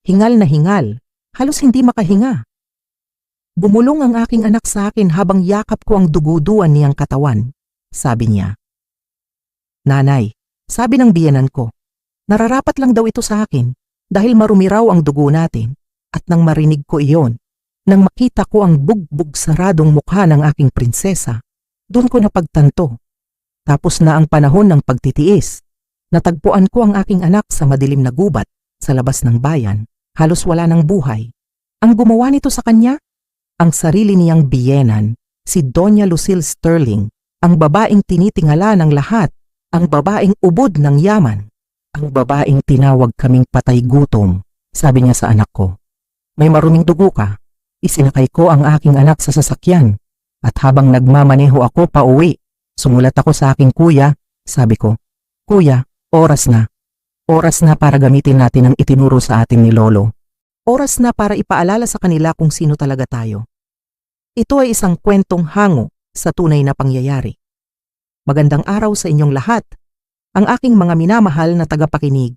hingal na hingal, halos hindi makahinga. Bumulong ang aking anak sa akin habang yakap ko ang duguduan niyang katawan. Sabi niya, "Nanay," sabi ng biyenan ko, "nararapat lang daw ito sa akin dahil marumi raw ang dugo natin." At nang marinig ko iyon, nang makita ko ang bugbog saradong mukha ng aking prinsesa, doon ko napagtanto. Tapos na ang panahon ng pagtitiis. Natagpuan ko ang aking anak sa madilim na gubat sa labas ng bayan, halos wala ng buhay. Ang gumawa nito sa kanya? Ang sarili niyang biyenan, si Doña Lucille Sterling, ang babaeng tinitingala ng lahat, ang babaeng ubod ng yaman, ang babaeng tinawag kaming patay gutom. Sabi niya sa anak ko, "May maruming dugo ka." Isinakay ko ang aking anak sa sasakyan at habang nagmamaneho ako pauwi, sumulat ako sa aking kuya. Sabi ko, "Kuya, oras na. Oras na para gamitin natin ang itinuro sa atin ni Lolo. Oras na para ipaalala sa kanila kung sino talaga tayo. Ito ay isang kwentong hango sa tunay na pangyayari." Magandang araw sa inyong lahat, ang aking mga minamahal na tagapakinig.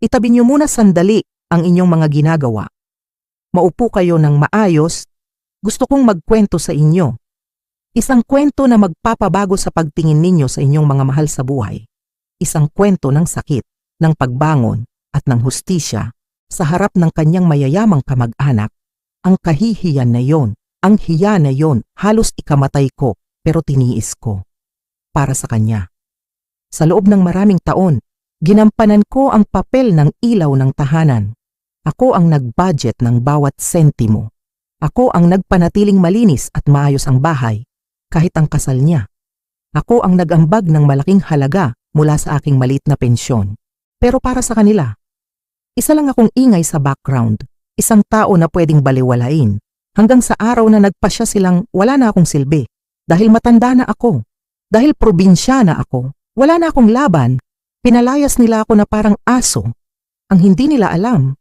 Itabi niyo muna sandali ang inyong mga ginagawa. Maupo kayo ng maayos. Gusto kong magkwento sa inyo. Isang kwento na magpapabago sa pagtingin ninyo sa inyong mga mahal sa buhay. Isang kwento ng sakit, ng pagbangon, at ng hustisya sa harap ng kanyang mayayamang kamag-anak. Ang kahihiyan na yon, ang hiya na yon, halos ikamatay ko pero tiniis ko. Para sa kanya. Sa loob ng maraming taon, ginampanan ko ang papel ng ilaw ng tahanan. Ako ang nag-budget ng bawat sentimo. Ako ang nagpanatiling malinis at maayos ang bahay, kahit ang kasal niya. Ako ang nag-ambag ng malaking halaga mula sa aking maliit na pensyon. Pero para sa kanila, isa lang akong ingay sa background, isang tao na pwedeng baliwalain, hanggang sa araw na nagpasya silang wala na akong silbi, dahil matanda na ako, dahil probinsya na ako, wala na akong laban, pinalayas nila ako na parang aso. Ang hindi nila alam,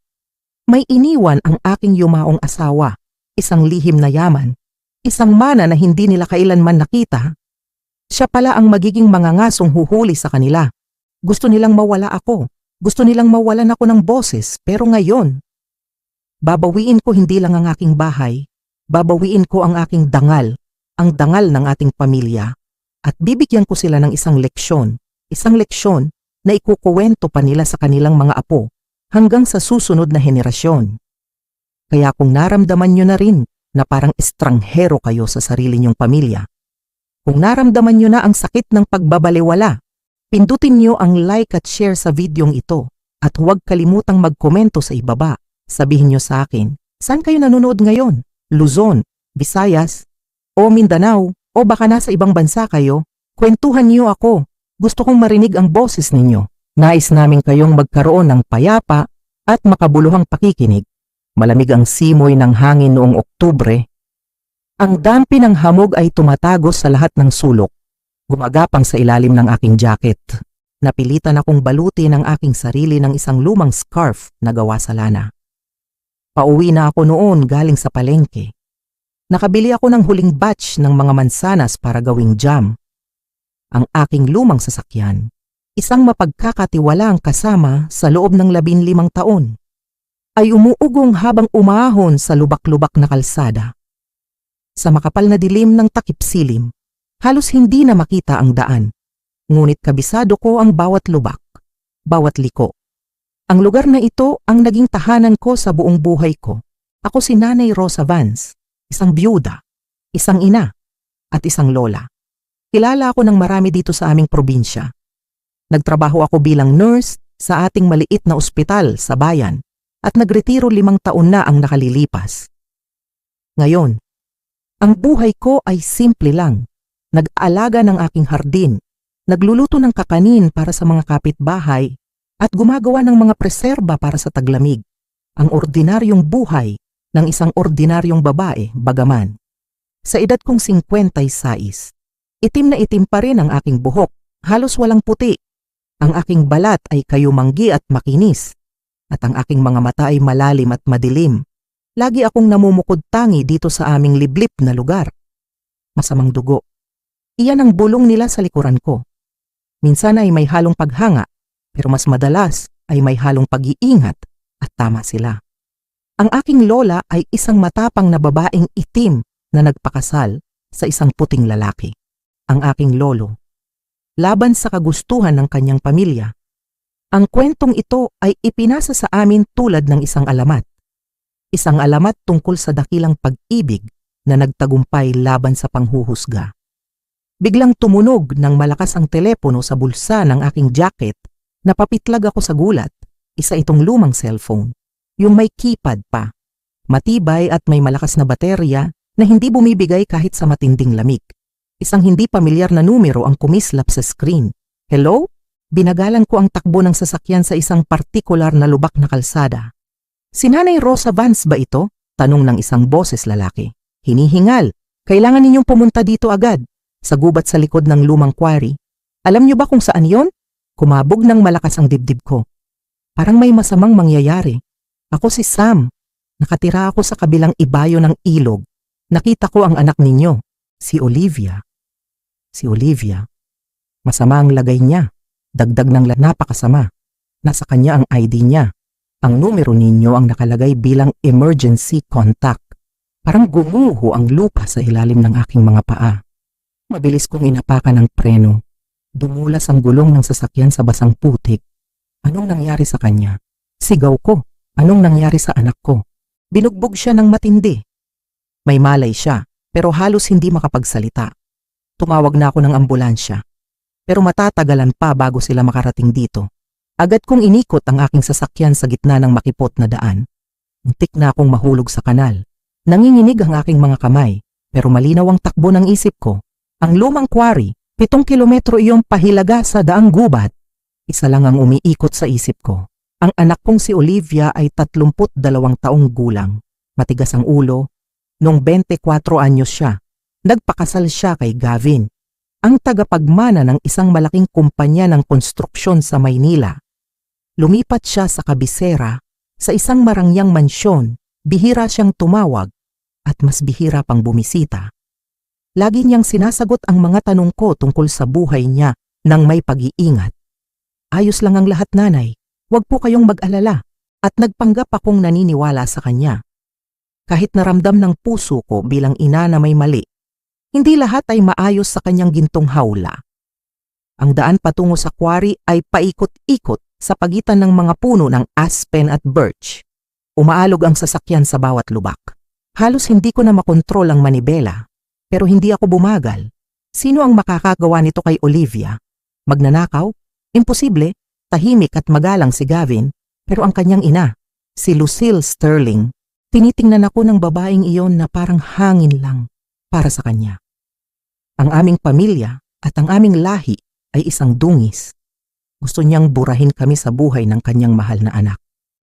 may iniwan ang aking yumaong asawa, isang lihim na yaman, isang mana na hindi nila kailanman nakita. Siya pala ang magiging mangangasong huhuli sa kanila. Gusto nilang mawala ako, gusto nilang mawalan ako ng boses, pero ngayon, babawiin ko hindi lang ang aking bahay, babawiin ko ang aking dangal, ang dangal ng ating pamilya, at bibigyan ko sila ng isang leksyon na ikukuwento pa nila sa kanilang mga apo, hanggang sa susunod na henerasyon. Kaya kung naramdaman nyo na rin na parang estranghero kayo sa sarili nyong pamilya, kung naramdaman nyo na ang sakit ng pagbabaliwala, pindutin nyo ang like at share sa videong ito at huwag kalimutang magkomento sa ibaba. Sabihin nyo sa akin, saan kayo nanonood ngayon? Luzon, Visayas, o Mindanao, o baka nasa ibang bansa kayo? Kwentuhan nyo ako. Gusto kong marinig ang boses ninyo. Nais namin kayong magkaroon ng payapa at makabuluhang pakikinig. Malamig ang simoy ng hangin noong Oktubre. Ang dampi ng hamog ay tumatagos sa lahat ng sulok. Gumagapang sa ilalim ng aking jacket. Napilitan akong balutin ang aking sarili ng isang lumang scarf na gawa sa lana. Pauwi na ako noon galing sa palengke. Nakabili ako ng huling batch ng mga mansanas para gawing jam. Ang aking lumang sasakyan, isang mapagkakatiwalaang kasama sa loob ng 15 taon, ay umuugong habang umahon sa lubak-lubak na kalsada. Sa makapal na dilim ng takip-silim, halos hindi na makita ang daan, ngunit kabisado ko ang bawat lubak, bawat liko. Ang lugar na ito ang naging tahanan ko sa buong buhay ko. Ako si Nanay Rosa Vance, isang byuda, isang ina, at isang lola. Kilala ako ng marami dito sa aming probinsya. Nagtrabaho ako bilang nurse sa ating maliit na ospital sa bayan at nagretiro 5 taon na ang nakalilipas. Ngayon, ang buhay ko ay simple lang. Nag-aalaga ng aking hardin, nagluluto ng kakanin para sa mga kapitbahay at gumagawa ng mga preserba para sa taglamig. Ang ordinaryong buhay ng isang ordinaryong babae, bagaman. Sa edad kong 56, itim na itim pa rin ang aking buhok, halos walang puti. Ang aking balat ay kayumanggi at makinis, at ang aking mga mata ay malalim at madilim. Lagi akong namumukod-tangi dito sa aming liblib na lugar. Masamang dugo. Iyan ang bulong nila sa likuran ko. Minsan ay may halong paghanga, pero mas madalas ay may halong pag-iingat At tama sila. Ang aking lola ay isang matapang na babaeng itim na nagpakasal sa isang puting lalaki. Ang aking lolo, laban sa kagustuhan ng kanyang pamilya. Ang kwentong ito ay ipinasa sa amin tulad ng isang alamat. Isang alamat tungkol sa dakilang pag-ibig na nagtagumpay laban sa panghuhusga. Biglang tumunog ng malakas ang telepono sa bulsa ng aking jacket. Napapitlag ako sa gulat. Isa itong lumang cellphone. Yung may keypad pa. Matibay at may malakas na baterya na hindi bumibigay kahit sa matinding lamig. Isang hindi pamilyar na numero ang kumislap sa screen. Hello? Binagalan ko ang takbo ng sasakyan sa isang partikular na lubak na kalsada. Si Nanay Rosa Vance ba ito? Tanong ng isang boses lalaki. Hinihingal. Kailangan ninyong pumunta dito agad. Sa gubat sa likod ng lumang quarry. Alam niyo ba kung saan yon? Kumabog ng malakas ang dibdib ko. Parang may masamang mangyayari. Ako si Sam. Nakatira ako sa kabilang ibayo ng ilog. Nakita ko ang anak ninyo. Si Olivia. Si Olivia. Masama ang lagay niya. Dagdag ng napakasama. Nasa kanya ang ID niya. Ang numero ninyo ang nakalagay bilang emergency contact. Parang gumuho ang lupa sa ilalim ng aking mga paa. Mabilis kong inapakan ang preno. Dumulas ang gulong ng sasakyan sa basang putik. Anong nangyari sa kanya? Sigaw ko. Anong nangyari sa anak ko? Binugbog siya ng matindi. May malay siya, pero halos hindi makapagsalita. Tumawag na ako ng ambulansya. Pero matatagalan pa bago sila makarating dito. Agad kong inikot ang aking sasakyan sa gitna ng makipot na daan. Muntik na akong mahulog sa kanal. Nanginginig ang aking mga kamay, pero malinaw ang takbo ng isip ko. Ang lumang quarry, 7 kilometro iyong pahilaga sa daang gubat. Isa lang ang umiikot sa isip ko. Ang anak kong si Olivia ay 32 taong gulang. Matigas ang ulo. Noong 24 anyos siya, nagpakasal siya kay Gavin, ang tagapagmana ng isang malaking kumpanya ng konstruksyon sa Maynila. Lumipat siya sa kabisera, sa isang marangyang mansyon. Bihira siyang tumawag at mas bihira pang bumisita. Lagi niyang sinasagot ang mga tanong ko tungkol sa buhay niya nang may pag-iingat. Ayos lang ang lahat, nanay. Huwag po kayong mag-alala. At nagpanggap akong naniniwala sa kanya. Kahit naramdam ng puso ko bilang ina na may mali, hindi lahat ay maayos sa kanyang gintong hawla. Ang daan patungo sa quarry ay paikot-ikot sa pagitan ng mga puno ng aspen at birch. Umaalog ang sasakyan sa bawat lubak. Halos hindi ko na makontrol ang manibela, pero hindi ako bumagal. Sino ang makakagawa nito kay Olivia? Magnanakaw? Imposible. Tahimik at magalang si Gavin, pero ang kanyang ina, si Lucille Sterling, tinitingnan ako ng babaeng iyon na parang hangin lang para sa kanya. Ang aming pamilya at ang aming lahi ay isang dungis. Gusto niyang burahin kami sa buhay ng kanyang mahal na anak.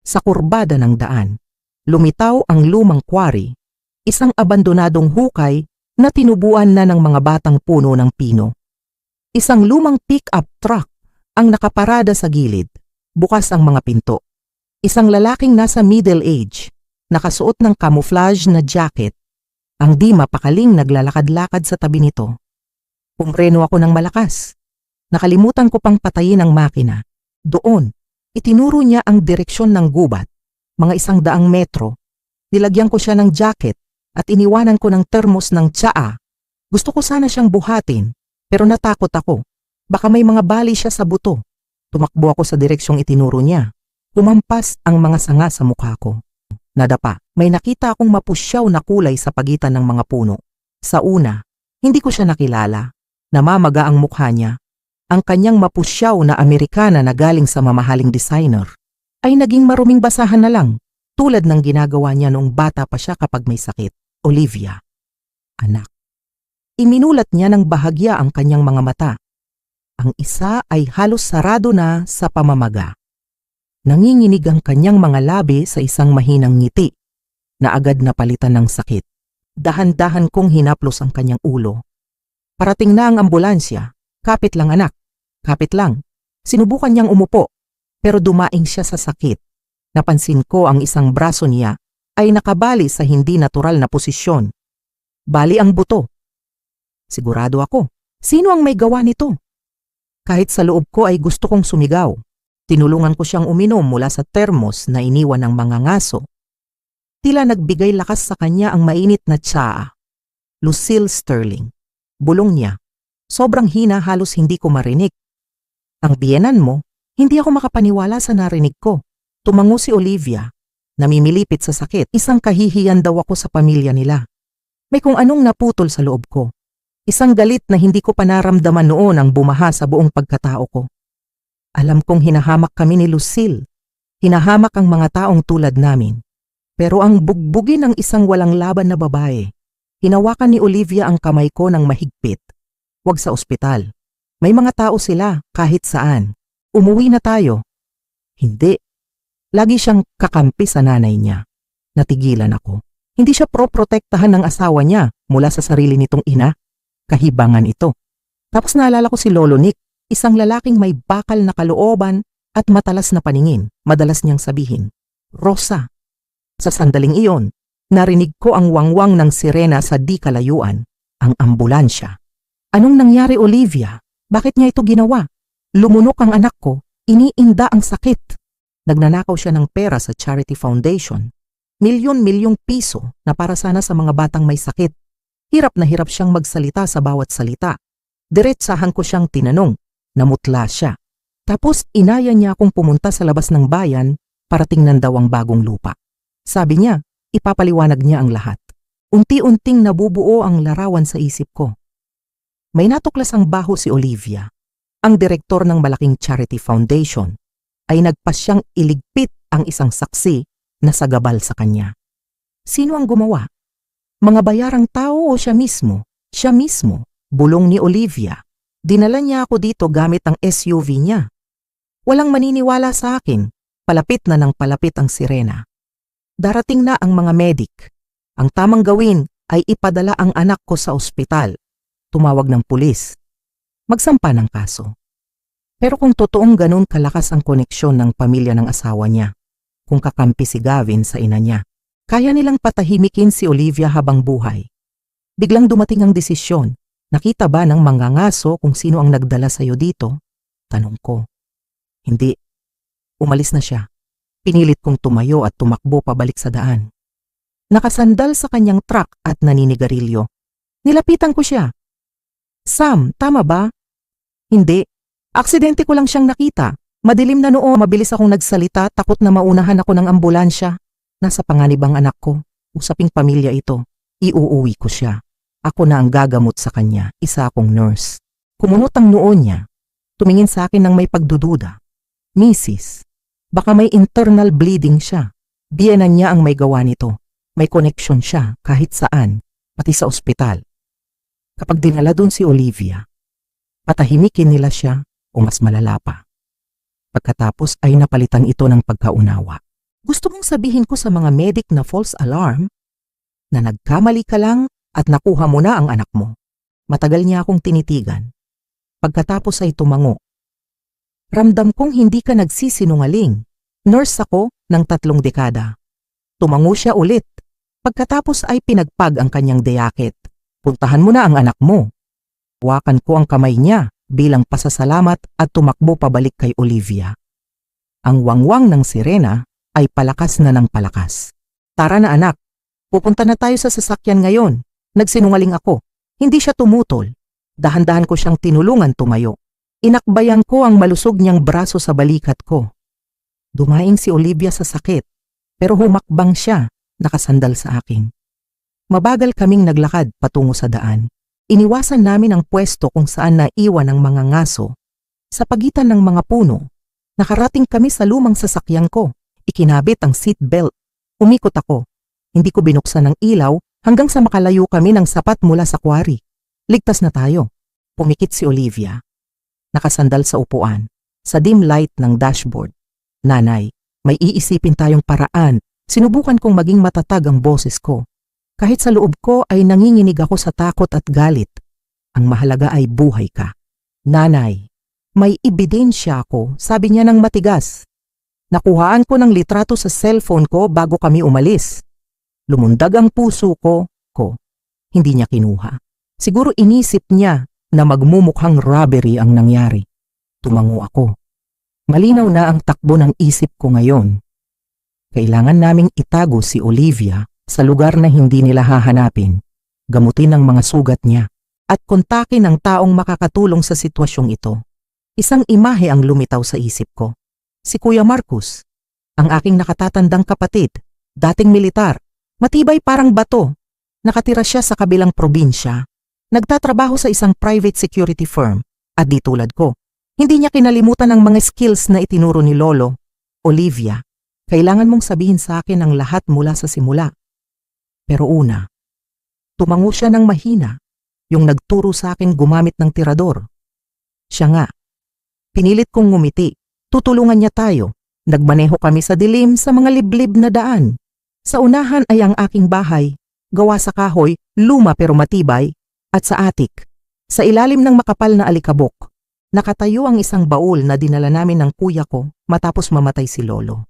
Sa kurbada ng daan, lumitaw ang lumang quarry, isang abandonadong hukay na tinubuan na ng mga batang puno ng pino. Isang lumang pick-up truck ang nakaparada sa gilid. Bukas ang mga pinto. Isang lalaking nasa middle age, nakasuot ng camouflage na jacket. Ang di mapakaling naglalakad-lakad sa tabi nito. Pumreno ako ng malakas. Nakalimutan ko pang patayin ang makina. Doon, itinuro niya ang direksyon ng gubat, mga 100 metro. Nilagyan ko siya ng jacket at iniwanan ko ng termos ng tsaa. Gusto ko sana siyang buhatin, pero natakot ako. Baka may mga bali siya sa buto. Tumakbo ako sa direksyong itinuro niya. Kumampas ang mga sanga sa mukha ko. Nadapa, may nakita akong mapusyaw na kulay sa pagitan ng mga puno. Sa una, hindi ko siya nakilala. Namamaga ang mukha niya. Ang kanyang mapusyaw na Amerikana na galing sa mamahaling designer ay naging maruming basahan na lang, tulad ng ginagawa niya noong bata pa siya kapag may sakit. Olivia. Anak. Iminulat niya ng bahagya ang kanyang mga mata. Ang isa ay halos sarado na sa pamamaga. Nanginginig ang kanyang mga labi sa isang mahinang ngiti na agad napalitan ng sakit. Dahan-dahan kong hinaplos ang kanyang ulo. Parating na ang ambulansya. Kapit lang anak. Kapit lang. Sinubukan niyang umupo, pero dumaing siya sa sakit. Napansin ko ang isang braso niya ay nakabali sa hindi natural na posisyon. Bali ang buto. Sigurado ako, sino ang may gawa nito? Kahit sa loob ko ay gusto kong sumigaw. Tinulungan ko siyang uminom mula sa termos na iniwan ng mga ngaso. Tila nagbigay lakas sa kanya ang mainit na tsaa. Lucille Sterling. Bulong niya. Sobrang hina, halos hindi ko marinig. Ang biyenan mo, hindi ako makapaniwala sa narinig ko. Tumango si Olivia. Namimilipit sa sakit. Isang kahihiyan daw ako sa pamilya nila. May kung anong naputol sa loob ko. Isang galit na hindi ko pa naramdaman noon ang bumaha sa buong pagkatao ko. Alam kong hinahamak kami ni Lucille. Hinahamak ang mga taong tulad namin. Pero ang bugbugin ng isang walang laban na babae, hinawakan ni Olivia ang kamay ko ng mahigpit. Huwag sa ospital. May mga tao sila kahit saan. Umuwi na tayo. Hindi. Lagi siyang kakampi sa nanay niya. Natigilan ako. Hindi siya protektahan ng asawa niya mula sa sarili nitong ina. Kahibangan ito. Tapos naalala ko si Lolo Nick, isang lalaking may bakal na kalooban at matalas na paningin. Madalas niyang sabihin, Rosa. Sa sandaling iyon, narinig ko ang wangwang ng sirena sa di kalayuan, ang ambulansya. Anong nangyari, Olivia? Bakit niya ito ginawa? Lumunok ang anak ko, iniinda ang sakit. Nagnanakaw siya ng pera sa Charity Foundation. Milyon-milyong piso na para sana sa mga batang may sakit. Hirap na hirap siyang magsalita sa bawat salita. Diretsahan ko siyang tinanong, namutla siya. Tapos inaya niya akong pumunta sa labas ng bayan para tingnan daw ang bagong lupa. Sabi niya, ipapaliwanag niya ang lahat. Unti-unting nabubuo ang larawan sa isip ko. May natuklas ang baho si Olivia. Ang direktor ng malaking charity foundation ay nagpasyang iligpit ang isang saksi na sagabal sa kanya. Sino ang gumawa? Mga bayarang tao o siya mismo? Siya mismo, bulong ni Olivia. Dinala niya ako dito gamit ang SUV niya. Walang maniniwala sa akin. Palapit na ng palapit ang sirena. Darating na ang mga medik. Ang tamang gawin ay ipadala ang anak ko sa ospital. Tumawag ng pulis. Magsampa ng kaso. Pero kung totoong ganun kalakas ang koneksyon ng pamilya ng asawa niya, kung kakampi si Gavin sa ina niya, kaya nilang patahimikin si Olivia habang buhay. Biglang dumating ang desisyon. Nakita ba ng mga ngaso kung sino ang nagdala sa'yo dito? Tanong ko. Hindi. Umalis na siya. Pinilit kong tumayo at tumakbo pabalik sa daan. Nakasandal sa kanyang truck at naninigarilyo. Nilapitan ko siya. Sam, tama ba? Hindi. Aksidente ko lang siyang nakita. Madilim na noo, mabilis akong nagsalita, takot na maunahan ako ng ambulansya. Nasa panganib ang anak ko. Usaping pamilya ito. Iuuwi ko siya. Ako na ang gagamot sa kanya. Isa akong nurse. Kumunot ang noo niya. Tumingin sa akin ng may pagdududa. Mrs., baka may internal bleeding siya. Biyenan niya ang may gawa nito. May connection siya kahit saan, pati sa ospital. Kapag dinala doon si Olivia, patahimikin nila siya o mas malala pa. Pagkatapos ay napalitan ito ng pagkaunawa. Gusto mong sabihin ko sa mga medic na false alarm na nagkamali ka lang at nakuha mo na ang anak mo. Matagal niya akong tinitigan. Pagkatapos ay tumango. Ramdam kong hindi ka nagsisinungaling. Nurse ako ng 3 dekada. Tumango siya ulit. Pagkatapos ay pinagpag ang kanyang deyakit. Puntahan mo na ang anak mo. Hawakan ko ang kamay niya bilang pasasalamat at tumakbo pabalik kay Olivia. Ang wangwang ng sirena ay palakas na ng palakas. Tara na anak, pupunta na tayo sa sasakyan ngayon. Nagsinungaling ako. Hindi siya tumutol. Dahan-dahan ko siyang tinulungan tumayo. Inakbayan ko ang malusog niyang braso sa balikat ko. Dumaing si Olivia sa sakit, pero humakbang siya, nakasandal sa akin. Mabagal kaming naglakad patungo sa daan. Iniwasan namin ang pwesto kung saan naiwan ang mga ngaso. Sa pagitan ng mga puno, nakarating kami sa lumang sasakyan ko. Ikinabit ang seatbelt. Umikot ako. Hindi ko binuksan ang ilaw hanggang sa makalayo kami ng sapat mula sa quarry. Ligtas na tayo. Pumikit si Olivia. Nakasandal sa upuan, sa dim light ng dashboard. Nanay, may iisipin tayong paraan. Sinubukan kong maging matatag ang boses ko. Kahit sa loob ko ay nanginginig ako sa takot at galit. Ang mahalaga ay buhay ka. Nanay, may ebidensya ako, sabi niya ng matigas. Nakuhaan ko ng litrato sa cellphone ko bago kami umalis. Lumundag ang puso ko. Hindi niya kinuha. Siguro inisip niya na magmumukhang robbery ang nangyari. Tumango ako. Malinaw na ang takbo ng isip ko ngayon. Kailangan naming itago si Olivia sa lugar na hindi nila hahanapin, gamutin ang mga sugat niya, at kontakin ang taong makakatulong sa sitwasyong ito. Isang imahe ang lumitaw sa isip ko. Si Kuya Marcus, ang aking nakatatandang kapatid, dating militar, matibay parang bato. Nakatira siya sa kabilang probinsya. Nagtatrabaho sa isang private security firm, at di tulad ko, hindi niya kinalimutan ang mga skills na itinuro ni Lolo. Olivia, kailangan mong sabihin sa akin ang lahat mula sa simula. Pero una, tumango siya ng mahina, yung nagturo sa akin gumamit ng tirador. Siya nga. Pinilit kong ngumiti. Tutulungan niya tayo. Nagmaneho kami sa dilim sa mga liblib na daan. Sa unahan ay ang aking bahay, gawa sa kahoy, luma pero matibay, at sa atik, sa ilalim ng makapal na alikabok, nakatayo ang isang baul na dinala namin ng kuya ko matapos mamatay si Lolo.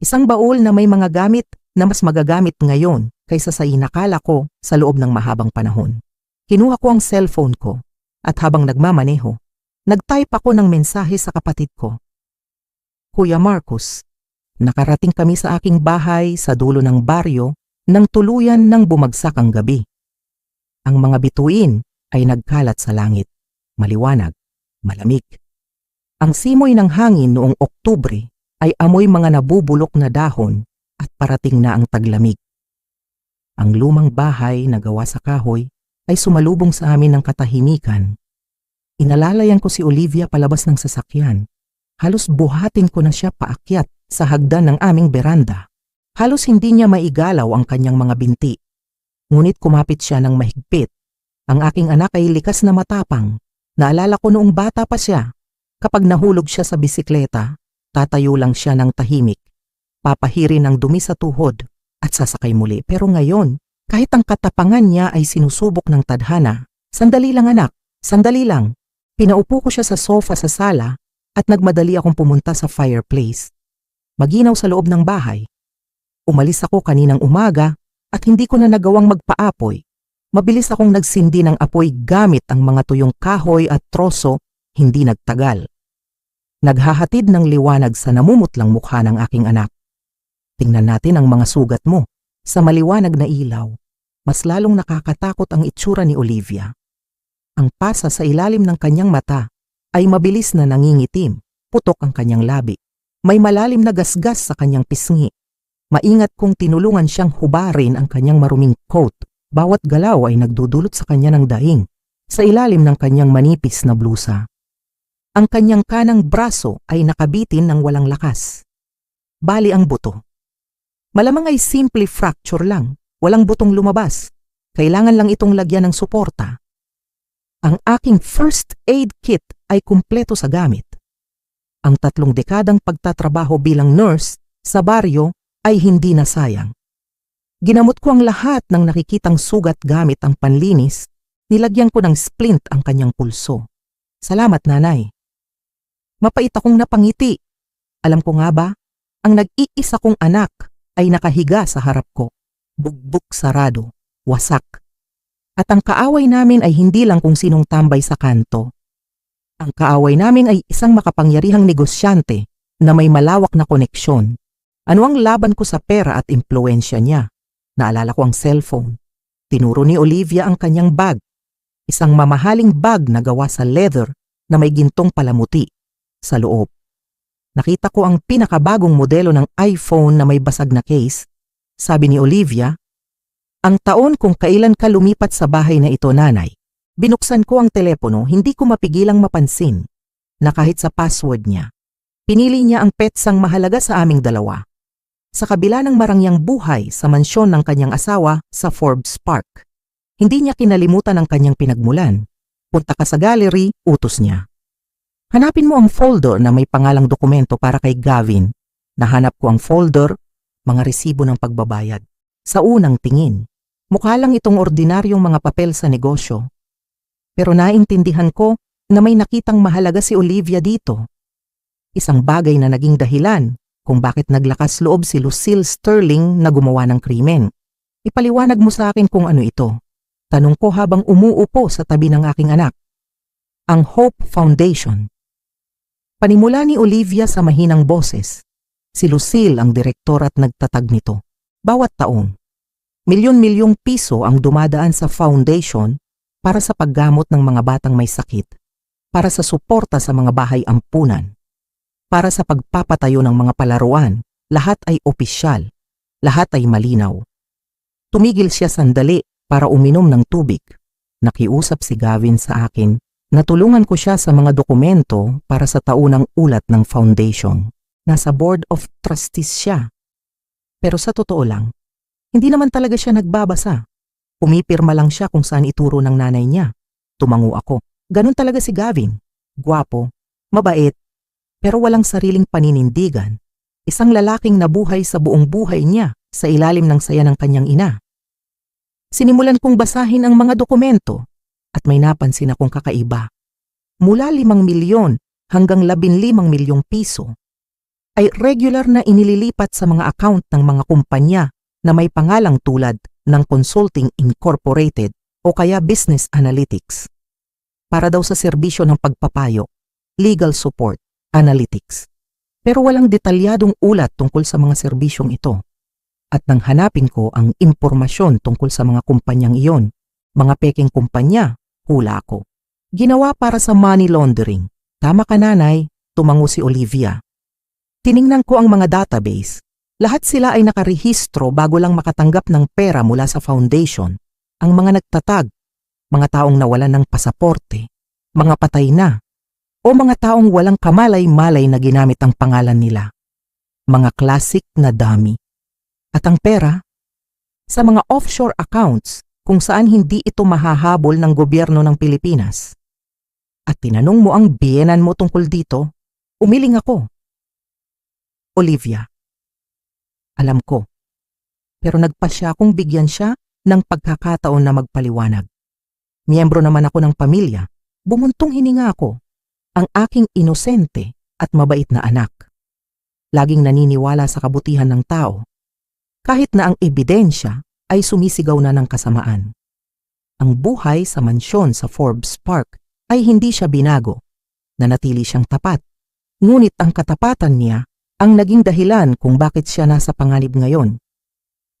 Isang baul na may mga gamit na mas magagamit ngayon kaysa sa inakala ko sa loob ng mahabang panahon. Kinuha ko ang cellphone ko at habang nagmamaneho, nag-type ako ng mensahe sa kapatid ko. Kuya Marcus, nakarating kami sa aking bahay sa dulo ng baryo nang tuluyan ng bumagsak ang gabi. Ang mga bituin ay nagkalat sa langit, maliwanag, malamig. Ang simoy ng hangin noong Oktubre ay amoy mga nabubulok na dahon at parating na ang taglamig. Ang lumang bahay na gawa sa kahoy ay sumalubong sa amin ng katahimikan. Inalalayan ko si Olivia palabas ng sasakyan. Halos buhatin ko na siya paakyat sa hagdan ng aming beranda. Halos hindi niya maigalaw ang kanyang mga binti. Ngunit kumapit siya ng mahigpit. Ang aking anak ay likas na matapang. Naalala ko noong bata pa siya. Kapag nahulog siya sa bisikleta, tatayo lang siya ng tahimik. Papahirin ang dumi sa tuhod at sasakay muli. Pero ngayon, kahit ang katapangan niya ay sinusubok ng tadhana. Sandali lang anak, sandali lang. Pinaupo ko siya sa sofa sa sala at nagmadali akong pumunta sa fireplace. Maginaw sa loob ng bahay. Umalis ako kaninang umaga at hindi ko na nagawang magpaapoy. Mabilis akong nagsindi ng apoy gamit ang mga tuyong kahoy at troso, hindi nagtagal. Naghahatid ng liwanag sa namumutlang mukha ng aking anak. Tingnan natin ang mga sugat mo. Sa maliwanag na ilaw, mas lalong nakakatakot ang itsura ni Olivia. Ang pasa sa ilalim ng kanyang mata ay mabilis na nangingitim, putok ang kanyang labi. May malalim na gasgas sa kanyang pisngi. Maingat kong tinulungan siyang hubarin ang kanyang maruming coat. Bawat galaw ay nagdudulot sa kanya ng daing sa ilalim ng kanyang manipis na blusa. Ang kanyang kanang braso ay nakabitin ng walang lakas. Bali ang buto. Malamang ay simple fracture lang, walang butong lumabas. Kailangan lang itong lagyan ng suporta. Ang aking first aid kit ay kumpleto sa gamit. Ang 3 dekadang pagtatrabaho bilang nurse sa baryo ay hindi nasayang. Ginamot ko ang lahat ng nakikitang sugat gamit ang panlinis, nilagyan ko ng splint ang kanyang pulso. Salamat nanay. Mapait akong napangiti. Alam ko nga ba, ang nag-iisa kong anak ay nakahiga sa harap ko, bugbog sarado, wasak. At ang kaaway namin ay hindi lang kung sinong tambay sa kanto. Ang kaaway namin ay isang makapangyarihang negosyante na may malawak na koneksyon. Ano ang laban ko sa pera at impluensya niya? Naalala ko ang cellphone. Tinuro ni Olivia ang kanyang bag. Isang mamahaling bag na gawa sa leather na may gintong palamuti sa loob. Nakita ko ang pinakabagong modelo ng iPhone na may basag na case. Sabi ni Olivia, ang taon kung kailan ka lumipat sa bahay na ito nanay. Binuksan ko ang telepono, hindi ko mapigilang mapansin na kahit sa password niya, pinili niya ang petsang mahalaga sa aming dalawa. Sa kabila ng marangyang buhay sa mansyon ng kanyang asawa sa Forbes Park, hindi niya kinalimutan ang kanyang pinagmulan. Punta ka sa gallery, utos niya. Hanapin mo ang folder na may pangalang dokumento para kay Gavin. Nahanap ko ang folder, mga resibo ng pagbabayad. Sa unang tingin, mukha lang itong ordinaryong mga papel sa negosyo. Pero naintindihan ko na may nakitang mahalaga si Olivia dito. Isang bagay na naging dahilan kung bakit naglakas loob si Lucille Sterling na gumawa ng krimen. Ipaliwanag mo sa akin kung ano ito. Tanong ko habang umuupo sa tabi ng aking anak. Ang Hope Foundation. Panimula ni Olivia sa mahinang boses. Si Lucille ang direktor at nagtatag nito. Bawat taon, milyon-milyong piso ang dumadaan sa foundation para sa paggamot ng mga batang may sakit, para sa suporta sa mga bahay ampunan, para sa pagpapatayo ng mga palaruan. Lahat ay opisyal, lahat ay malinaw. Tumigil siya sandali para uminom ng tubig. Nakiusap si Gavin sa akin na tulungan ko siya sa mga dokumento para sa taunang ulat ng foundation. Nasa board of trustees siya. Pero sa totoo lang, hindi naman talaga siya nagbabasa. Pumipirma lang siya kung saan ituro ng nanay niya. Tumango ako. Ganun talaga si Gavin. Gwapo, mabait, pero walang sariling paninindigan. Isang lalaking nabuhay sa buong buhay niya sa ilalim ng saya ng kanyang ina. Sinimulan kong basahin ang mga dokumento at may napansin akong kakaiba. Mula 5 milyon hanggang 15 milyong piso ay regular na inililipat sa mga account ng mga kumpanya na may pangalang tulad ng Consulting Incorporated o kaya Business Analytics. Para daw sa serbisyo ng pagpapayo, legal support, analytics. Pero walang detalyadong ulat tungkol sa mga serbisyong ito. At nang hanapin ko ang impormasyon tungkol sa mga kumpanyang iyon, mga peking kumpanya, hula ako. Ginawa para sa money laundering. Tama ka nanay, tumango si Olivia. Tiningnan ko ang mga database. Lahat sila ay nakarehistro bago lang makatanggap ng pera mula sa foundation. Ang mga nagtatag, mga taong nawalan ng pasaporte, mga patay na, o mga taong walang kamalay-malay na ginamit ang pangalan nila. Mga classic na dummy. At ang pera? Sa mga offshore accounts kung saan hindi ito mahahabol ng gobyerno ng Pilipinas. At tinanong mo ang biyenan mo tungkol dito, umiling ako. Olivia. Alam ko. Pero nagpasya akong bigyan siya ng pagkakataon na magpaliwanag. Miyembro naman ako ng pamilya. Bumuntong hininga ako. Ang aking inosente at mabait na anak. Laging naniniwala sa kabutihan ng tao. Kahit na ang ebidensya ay sumisigaw na ng kasamaan. Ang buhay sa mansyon sa Forbes Park ay hindi siya binago. Nanatili siyang tapat. Ngunit ang katapatan niya ang naging dahilan kung bakit siya nasa panganib ngayon.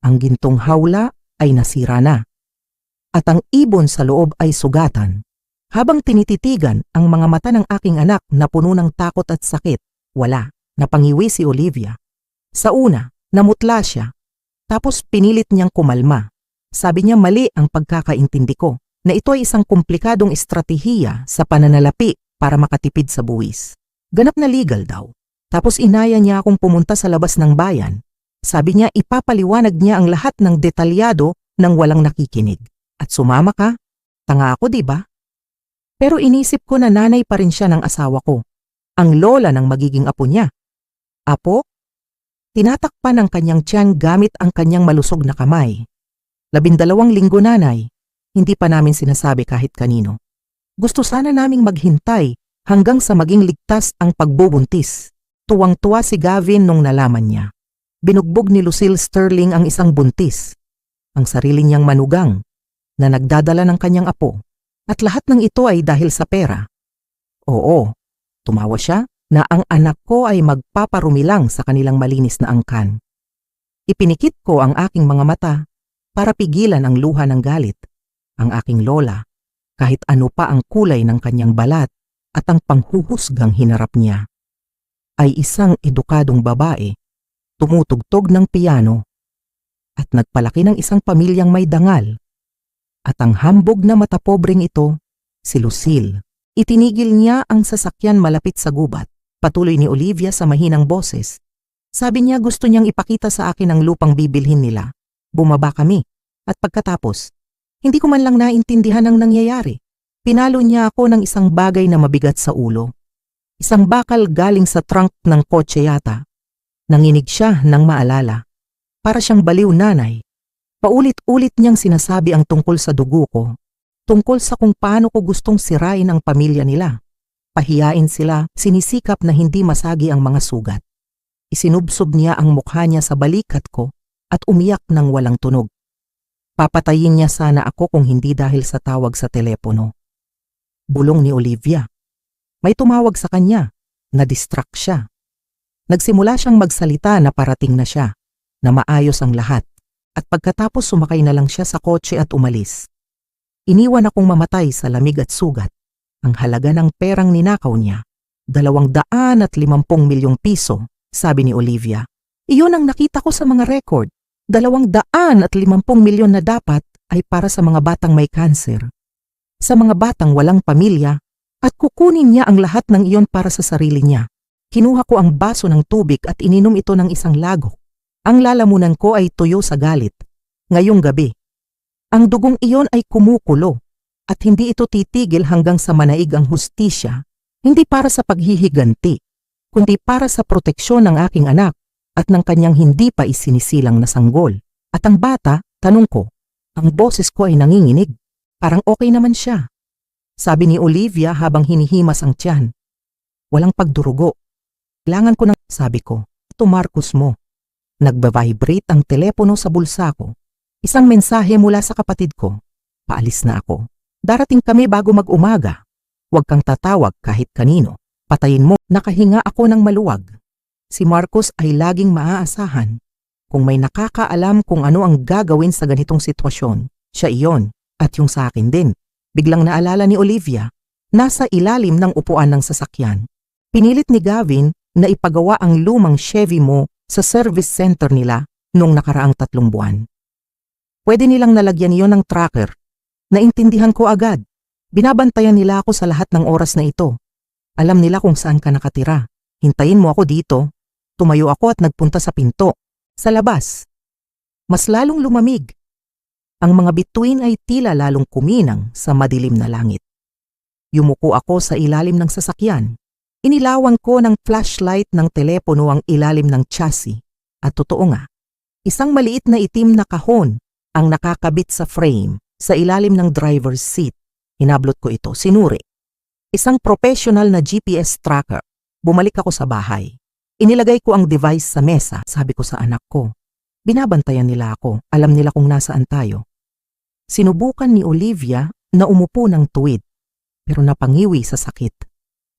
Ang gintong hawla ay nasira na. At ang ibon sa loob ay sugatan. Habang tinititigan ang mga mata ng aking anak na puno ng takot at sakit, wala, napangiwi si Olivia. Sa una, namutla siya. Tapos pinilit niyang kumalma. Sabi niya mali ang pagkakaintindi ko, na ito ay isang komplikadong estratehiya sa pananalapi para makatipid sa buwis. Ganap na legal daw. Tapos inaya niya akong pumunta sa labas ng bayan. Sabi niya ipapaliwanag niya ang lahat ng detalyado nang walang nakikinig. At sumama ka? Tanga ako, di ba? Pero inisip ko na nanay pa rin siya ng asawa ko. Ang lola ng magiging apo niya. Apo? Tinatakpan ang kanyang tiyan gamit ang kanyang malusog na kamay. 12 linggo nanay. Hindi pa namin sinasabi kahit kanino. Gusto sana naming maghintay hanggang sa maging ligtas ang pagbubuntis. Tuwang-tuwa si Gavin nung nalaman niya. Binugbog ni Lucille Sterling ang isang buntis. Ang sarili niyang manugang na nagdadala ng kanyang apo. At lahat ng ito ay dahil sa pera. Oo, tumawa siya na ang anak ko ay magpaparumi lang sa kanilang malinis na angkan. Ipinikit ko ang aking mga mata para pigilan ang luha ng galit. Ang aking lola, kahit ano pa ang kulay ng kanyang balat at ang panghuhusgang hinarap niya, ay isang edukadong babae, tumutugtog ng piano, at nagpalaki ng isang pamilyang may dangal. At ang hambog na matapobreng ito, si Lucille. Itinigil niya ang sasakyan malapit sa gubat. Patuloy ni Olivia sa mahinang boses. Sabi niya gusto niyang ipakita sa akin ang lupang bibilhin nila. Bumaba kami. At pagkatapos, hindi ko man lang naintindihan ang nangyayari. Pinalo niya ako ng isang bagay na mabigat sa ulo. Isang bakal galing sa trunk ng kotse yata. Nanginig siya ng maalala. Para siyang baliw nanay. Paulit-ulit niyang sinasabi ang tungkol sa dugo ko. Tungkol sa kung paano ko gustong sirain ang pamilya nila. Pahiyain sila, sinisikap na hindi masagi ang mga sugat. Isinubsob niya ang mukha niya sa balikat ko at umiyak ng walang tunog. Papatayin niya sana ako kung hindi dahil sa tawag sa telepono. Bulong ni Olivia. May tumawag sa kanya. Na-distract siya. Nagsimula siyang magsalita na parating na siya, na maayos ang lahat, at pagkatapos sumakay na lang siya sa kotse at umalis. Iniwan akong mamatay sa lamig at sugat. Ang halaga ng perang ninakaw niya, 250 milyong piso, sabi ni Olivia. Iyon ang nakita ko sa mga record. 250 milyon na dapat ay para sa mga batang may cancer. Sa mga batang walang pamilya, at kukunin niya ang lahat ng iyon para sa sarili niya. Kinuha ko ang baso ng tubig at ininom ito ng isang lagok. Ang lalamunan ko ay tuyo sa galit. Ngayong gabi, ang dugong iyon ay kumukulo at hindi ito titigil hanggang sa manaig ang hustisya, hindi para sa paghihiganti, kundi para sa proteksyon ng aking anak at ng kanyang hindi pa isinisilang na sanggol. At ang bata, tanong ko, ang boses ko ay nanginginig. Parang okay naman siya. Sabi ni Olivia habang hinihimas ang tiyan. Walang pagdurugo. Kailangan ko ng, sabi ko, ito Marcus mo. Nagba-vibrate ang telepono sa bulsa ko. Isang mensahe mula sa kapatid ko. Paalis na ako. Darating kami bago mag-umaga. Huwag kang tatawag kahit kanino. Patayin mo. Nakahinga ako ng maluwag. Si Marcus ay laging maaasahan. Kung may nakakaalam kung ano ang gagawin sa ganitong sitwasyon, siya iyon, at yung sa akin din. Biglang naalala ni Olivia, nasa ilalim ng upuan ng sasakyan. Pinilit ni Gavin na ipagawa ang lumang Chevy mo sa service center nila noong nakaraang 3 buwan. Pwede nilang nalagyan iyon ng tracker. Naintindihan ko agad. Binabantayan nila ako sa lahat ng oras na ito. Alam nila kung saan ka nakatira. Hintayin mo ako dito. Tumayo ako at nagpunta sa pinto. Sa labas. Mas lalong lumamig. Ang mga bituin ay tila lalong kuminang sa madilim na langit. Yumuko ako sa ilalim ng sasakyan. Inilawan ko ng flashlight ng telepono ang ilalim ng chassis. At totoo nga, isang maliit na itim na kahon ang nakakabit sa frame sa ilalim ng driver's seat. Hinablot ko ito, sinuri. Isang professional na GPS tracker. Bumalik ako sa bahay. Inilagay ko ang device sa mesa, sabi ko sa anak ko. Binabantayan nila ako, alam nila kung nasaan tayo. Sinubukan ni Olivia na umupo ng tuwid, pero napangiwi sa sakit.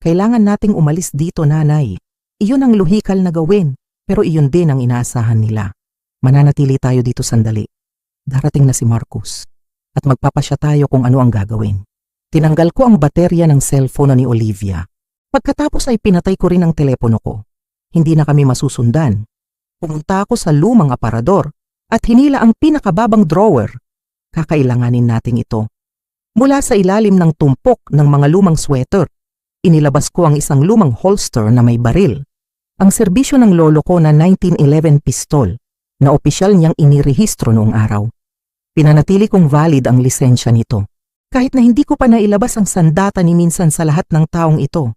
Kailangan nating umalis dito, nanay. Iyon ang lohikal na gawin, pero iyon din ang inaasahan nila. Mananatili tayo dito sandali. Darating na si Marcus, at magpapasya tayo kung ano ang gagawin. Tinanggal ko ang baterya ng cellphone ni Olivia. Pagkatapos ay pinatay ko rin ang telepono ko. Hindi na kami masusundan. Pumunta ako sa lumang aparador at hinila ang pinakababang drawer. Kakailanganin natin ito. Mula sa ilalim ng tumpok ng mga lumang sweater, inilabas ko ang isang lumang holster na may baril. Ang serbisyo ng lolo ko na 1911 pistol na opisyal niyang inirehistro noong araw. Pinanatili kong valid ang lisensya nito. Kahit na hindi ko pa nailabas ang sandata ni minsan sa lahat ng taong ito.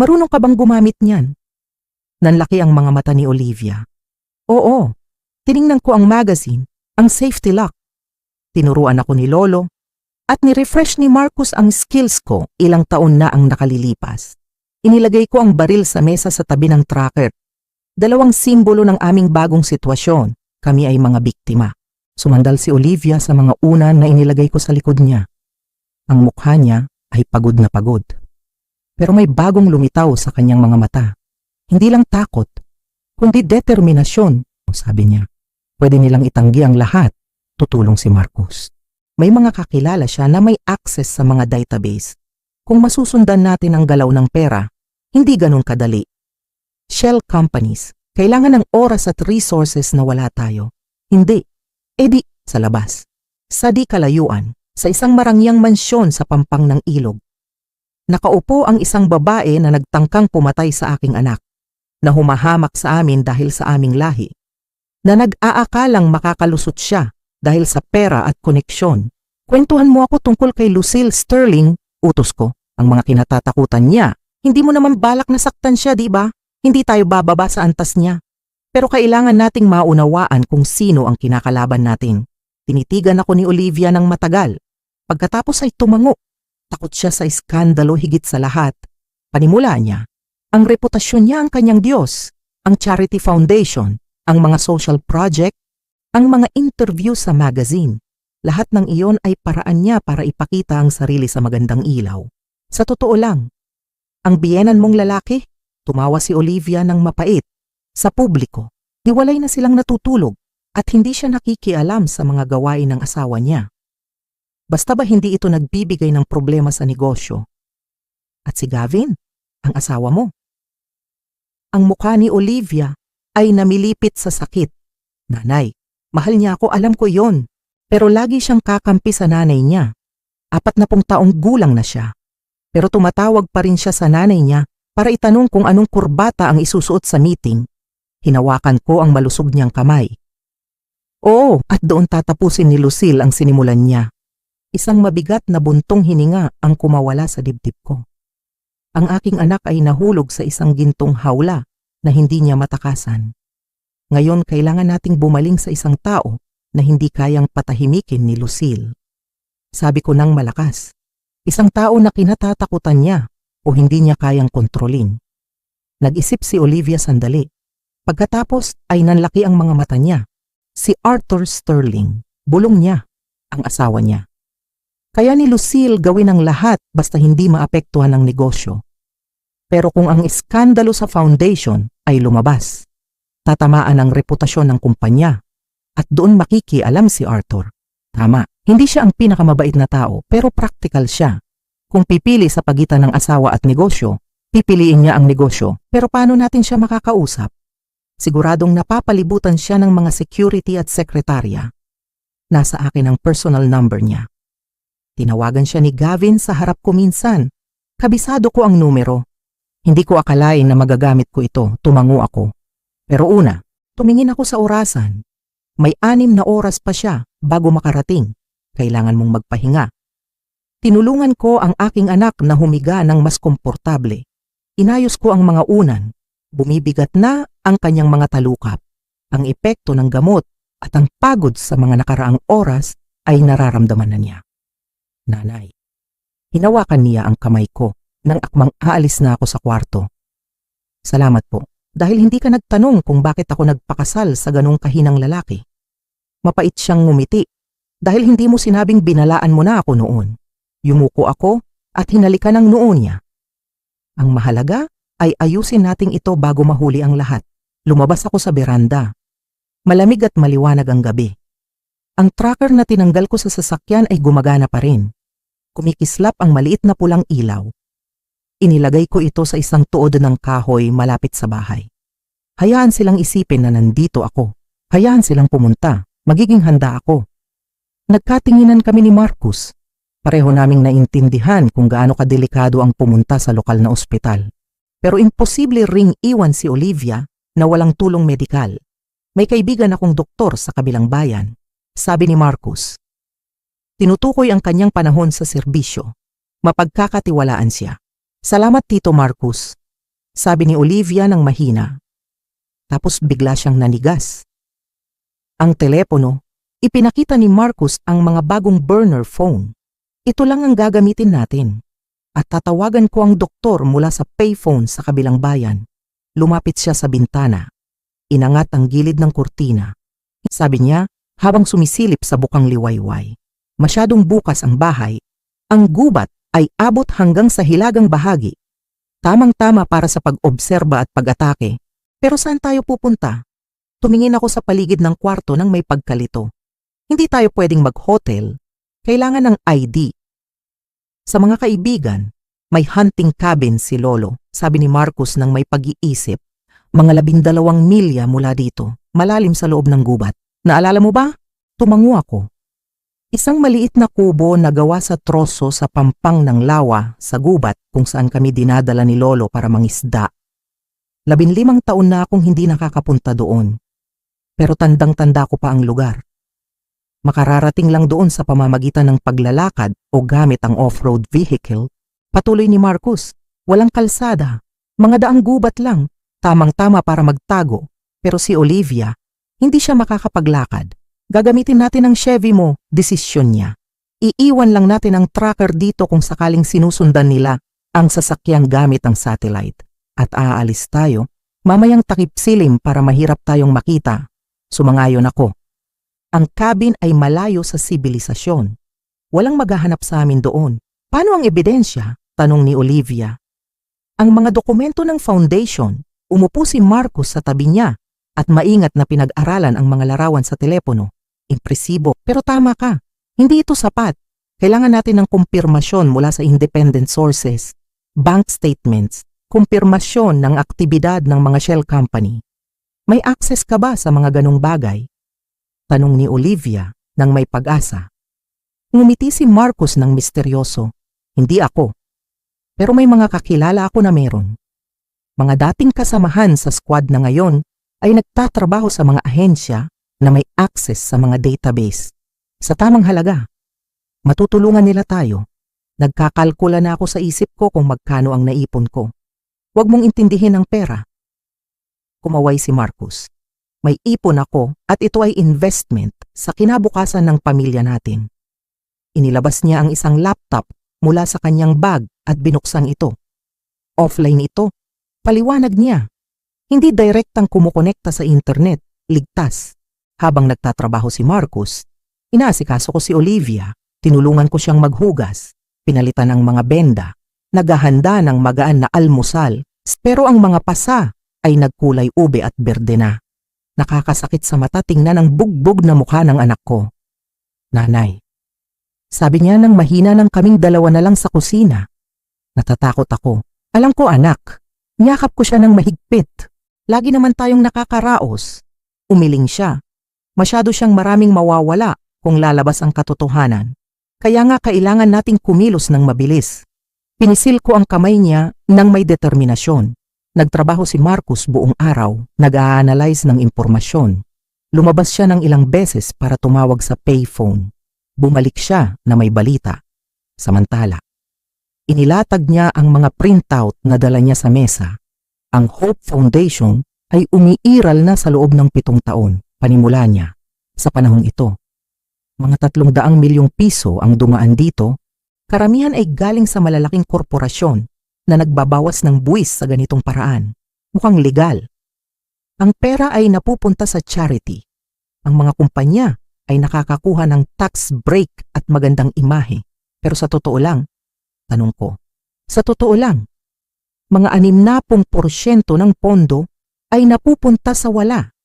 Marunong ka bang gumamit niyan? Nanlaki ang mga mata ni Olivia. Oo, tiningnan ko ang magazine, ang safety lock. Tinuruan ako ni Lolo at ni-refresh ni Marcus ang skills ko ilang taon na ang nakalilipas. Inilagay ko ang baril sa mesa sa tabi ng tracker. 2 simbolo ng aming bagong sitwasyon. Kami ay mga biktima. Sumandal si Olivia sa mga unan na inilagay ko sa likod niya. Ang mukha niya ay pagod na pagod. Pero may bagong lumitaw sa kanyang mga mata. Hindi lang takot, kundi determinasyon, sabi niya. Pwede nilang itanggi ang lahat, tutulong si Marcus. May mga kakilala siya na may access sa mga database. Kung masusundan natin ang galaw ng pera, hindi ganun kadali. Shell companies, kailangan ng oras at resources na wala tayo. Hindi. Edi, sa labas. Sa di kalayuan, sa isang marangyang mansyon sa pampang ng ilog. Nakaupo ang isang babae na nagtangkang pumatay sa aking anak, na humahamak sa amin dahil sa aming lahi, na nag-aakalang makakalusot siya dahil sa pera at koneksyon. Kwentuhan mo ako tungkol kay Lucille Sterling, utos ko, ang mga kinatatakutan niya. Hindi mo naman balak na saktan siya, di ba? Hindi tayo bababa sa antas niya. Pero kailangan nating maunawaan kung sino ang kinakalaban natin. Tinitigan ako ni Olivia ng matagal. Pagkatapos ay tumango. Takot siya sa iskandalo higit sa lahat. Panimula niya. Ang reputasyon niya ang kanyang Diyos, ang charity foundation, ang mga social project, ang mga interview sa magazine. Lahat ng iyon ay paraan niya para ipakita ang sarili sa magandang ilaw. Sa totoo lang, ang biyenan mong lalaki, Tumawa si Olivia ng mapait. Sa publiko, hiwalay na silang natutulog at hindi siya nakikialam sa mga gawain ng asawa niya. Basta ba hindi ito nagbibigay ng problema sa negosyo? At si Gavin, ang asawa mo? Ang mukha ni Olivia ay namilipit sa sakit. Nanay, mahal niya ako, alam ko yon. Pero lagi siyang kakampi sa nanay niya. 40 taong gulang na siya. Pero tumatawag pa rin siya sa nanay niya para itanong kung anong kurbata ang isusuot sa meeting. Hinawakan ko ang malusog niyang kamay. Oo, at doon tatapusin ni Lucille ang sinimulan niya. Isang mabigat na buntong hininga ang kumawala sa dibdib ko. Ang aking anak ay nahulog sa isang gintong hawla na hindi niya matakasan. Ngayon kailangan nating bumaling sa isang tao na hindi kayang patahimikin ni Lucille. Sabi ko nang malakas. Isang tao na kinatatakutan niya o hindi niya kayang kontrolin. Nag-isip si Olivia sandali. Pagkatapos ay nanlaki ang mga mata niya. Si Arthur Sterling, bulong niya, ang asawa niya. Kaya ni Lucille gawin ang lahat basta hindi maapektuhan ang negosyo. Pero kung ang iskandalo sa foundation ay lumabas, tatamaan ang reputasyon ng kumpanya at doon makikialam si Arthur. Tama, hindi siya ang pinakamabait na tao pero practical siya. Kung pipili sa pagitan ng asawa at negosyo, pipiliin niya ang negosyo. Pero paano natin siya makakausap? Siguradong napapalibutan siya ng mga security at sekretarya. Nasa akin ang personal number niya. Tinawagan siya ni Gavin sa harap ko minsan. Kabisado ko ang numero. Hindi ko akalain na magagamit ko ito, tumango ako. Pero una, tumingin ako sa orasan. May 6 na oras pa siya bago makarating. Kailangan mong magpahinga. Tinulungan ko ang aking anak na humiga ng mas komportable. Inayos ko ang mga unan. Bumibigat na ang kanyang mga talukap. Ang epekto ng gamot at ang pagod sa mga nakaraang oras ay nararamdaman na niya. Nanay, hinawakan niya ang kamay ko nang akmang aalis na ako sa kwarto. Salamat po, dahil hindi ka nagtanong kung bakit ako nagpakasal sa ganong kahinang lalaki. Mapait siyang ngumiti, dahil hindi mo sinabing binalaan mo na ako noon. Yumuko ako at hinalikan ang noo niya. Ang mahalaga ay ayusin nating ito bago mahuli ang lahat. Lumabas ako sa beranda. Malamig at maliwanag ang gabi. Ang tracker na tinanggal ko sa sasakyan ay gumagana pa rin. Kumikislap ang maliit na pulang ilaw. Inilagay ko ito sa isang tuod ng kahoy malapit sa bahay. Hayaan silang isipin na nandito ako. Hayaan silang pumunta. Magiging handa ako. Nagkatinginan kami ni Marcus. Pareho naming naintindihan kung gaano kadelikado ang pumunta sa lokal na ospital. Pero imposible ring iwan si Olivia na walang tulong medikal. May kaibigan akong doktor sa kabilang bayan. Sabi ni Marcus. Tinutukoy ang kanyang panahon sa serbisyo. Mapagkakatiwalaan siya. Salamat Tito Marcus. Sabi ni Olivia ng mahina. Tapos bigla siyang nanigas. Ang telepono, ipinakita ni Marcus ang mga bagong burner phone. Ito lang ang gagamitin natin. At tatawagan ko ang doktor mula sa payphone sa kabilang bayan. Lumapit siya sa bintana. Inangat ang gilid ng kurtina. Sabi niya habang sumisilip sa bukang liwayway. Masyadong bukas ang bahay. Ang gubat ay abot hanggang sa hilagang bahagi. Tamang-tama para sa pag-obserba at pag-atake. Pero saan tayo pupunta? Tumingin ako sa paligid ng kwarto nang may pagkalito. Hindi tayo pwedeng mag-hotel. Kailangan ng ID. Sa mga kaibigan, may hunting cabin si Lolo, sabi ni Marcus nang may pag-iisip. Mga 12 milya mula dito, malalim sa loob ng gubat. Naalala mo ba? Tumango ako. Isang maliit na kubo na gawa sa troso sa pampang ng lawa sa gubat kung saan kami dinadala ni Lolo para mangisda. 15 taon na akong hindi nakakapunta doon. Pero tandang-tanda ko pa ang lugar. Makararating lang doon sa pamamagitan ng paglalakad o gamit ang off-road vehicle. Patuloy ni Marcus, walang kalsada, mga daang gubat lang, tamang-tama para magtago. Pero si Olivia, hindi siya makakapaglakad. Gagamitin natin ang Chevy mo, desisyon niya. Iiwan lang natin ang tracker dito kung sakaling sinusundan nila ang sasakyang gamit ang satellite. At aalis tayo, mamayang takip silim para mahirap tayong makita. Sumangayon ako. Ang cabin ay malayo sa sibilisasyon. Walang maghahanap sa amin doon. Paano ang ebidensya? Tanong ni Olivia. Ang mga dokumento ng foundation, umupo si Marcos sa tabi niya at maingat na pinag-aralan ang mga larawan sa telepono. Impresibo, pero tama ka. Hindi ito sapat. Kailangan natin ng kumpirmasyon mula sa independent sources, bank statements, kumpirmasyon ng aktibidad ng mga shell company. May access ka ba sa mga ganong bagay? Tanong ni Olivia nang may pag-asa. Ngumiti si Marcos ng misteryoso. Hindi ako. Pero may mga kakilala ako na meron. Mga dating kasamahan sa squad na ngayon ay nagtatrabaho sa mga ahensya na may access sa mga database. Sa tamang halaga, matutulungan nila tayo. Nagkakalkula na ako sa isip ko kung magkano ang naipon ko. Huwag mong intindihin ang pera. Kumaway si Marcos. May ipon ako at ito ay investment sa kinabukasan ng pamilya natin. Inilabas niya ang isang laptop mula sa kanyang bag at binuksan ito. Offline ito. Paliwanag niya. Hindi direktang kumukonekta sa internet, ligtas. Habang nagtatrabaho si Marcos, inaasikaso ko si Olivia, tinulungan ko siyang maghugas, pinalitan ng mga benda, naghahanda ng magaan na almusal, pero ang mga pasa ay nagkulay ube at berde na. Nakakasakit sa mata tingnan ang bugbog na mukha ng anak ko. Nanay, sabi niya nang mahina ng kaming dalawa na lang sa kusina. Natatakot ako. Alam ko anak, niyakap ko siya ng mahigpit. Lagi naman tayong nakakaraos. Umiling siya. Masyado siyang maraming mawawala kung lalabas ang katotohanan. Kaya nga kailangan nating kumilos ng mabilis. Pinisil ko ang kamay niya ng may determinasyon. Nagtrabaho si Marcos buong araw, nag-a-analyze ng impormasyon. Lumabas siya ng ilang beses para tumawag sa payphone. Bumalik siya na may balita. Samantala, inilatag niya ang mga printout na dala niya sa mesa. Ang Hope Foundation ay umiiral na sa loob ng 7 taon. Panimula niya, sa panahong ito. Mga 300 milyong piso ang dumaan dito, karamihan ay galing sa malalaking korporasyon na nagbabawas ng buwis sa ganitong paraan. Mukhang legal. Ang pera ay napupunta sa charity. Ang mga kumpanya ay nakakakuha ng tax break at magandang imahe. Pero sa totoo lang, tanong ko, sa totoo lang, mga 60% ng pondo ay napupunta sa wala.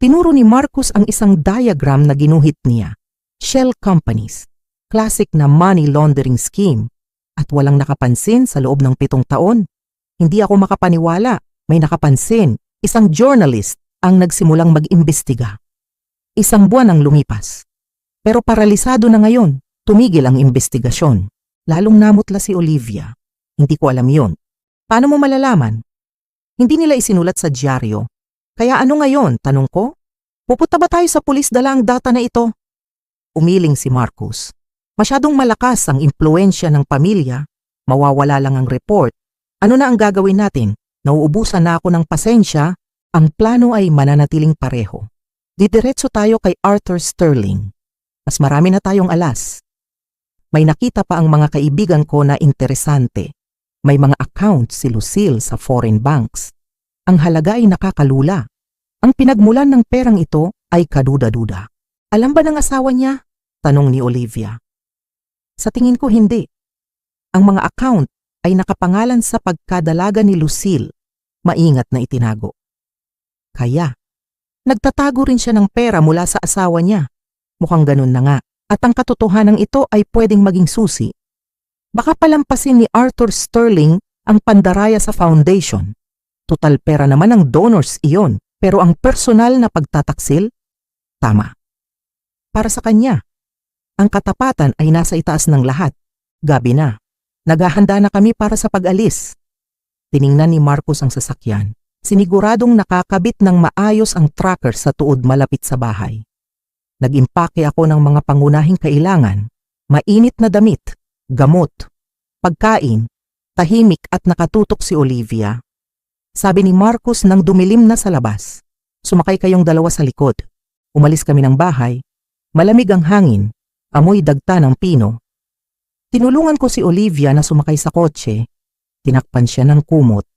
Tinuro ni Marcos ang isang diagram na ginuhit niya. Shell companies, classic na money laundering scheme, at walang nakapansin sa loob ng 7 taon. Hindi ako makapaniwala, may nakapansin, isang journalist ang nagsimulang mag-imbestiga. 1 buwan ang lumipas. Pero paralisado na ngayon, tumigil ang investigasyon. Lalong namutla si Olivia. Hindi ko alam yon. Paano mo malalaman? Hindi nila isinulat sa dyaryo. Kaya ano ngayon, tanong ko? Pupunta ba tayo sa pulis dala ang data na ito? Umiling si Marcos. Masyadong malakas ang impluensya ng pamilya. Mawawala lang ang report. Ano na ang gagawin natin? Nauubusan na ako ng pasensya. Ang plano ay mananatiling pareho. Didiretso tayo kay Arthur Sterling. Mas marami na tayong alas. May nakita pa ang mga kaibigan ko na interesante. May mga accounts si Lucille sa foreign banks. Ang halaga ay nakakalula. Ang pinagmulan ng perang ito ay kaduda-duda. Alam ba ng asawa niya? Tanong ni Olivia. Sa tingin ko hindi. Ang mga account ay nakapangalan sa pagkadalaga ni Lucille. Maingat na itinago. Kaya, nagtatago rin siya ng pera mula sa asawa niya. Mukhang ganun na nga. At ang katotohanan ito ay pwedeng maging susi. Baka palampasin ni Arthur Sterling ang pandaraya sa foundation. Total pera naman ang donors iyon, pero ang personal na pagtataksil? Tama. Para sa kanya, ang katapatan ay nasa itaas ng lahat. Gabi na. Naghahanda na kami para sa pag-alis. Tiningnan ni Marcos ang sasakyan. Siniguradong nakakabit ng maayos ang tracker sa tuod malapit sa bahay. Nag-impake ako ng mga pangunahing kailangan, mainit na damit, gamot, pagkain, tahimik at nakatutok si Olivia. Sabi ni Marcos nang dumilim na sa labas, sumakay kayong dalawa sa likod. Umalis kami ng bahay, malamig ang hangin, amoy dagta ng pino. Tinulungan ko si Olivia na sumakay sa kotse, tinakpan siya ng kumot.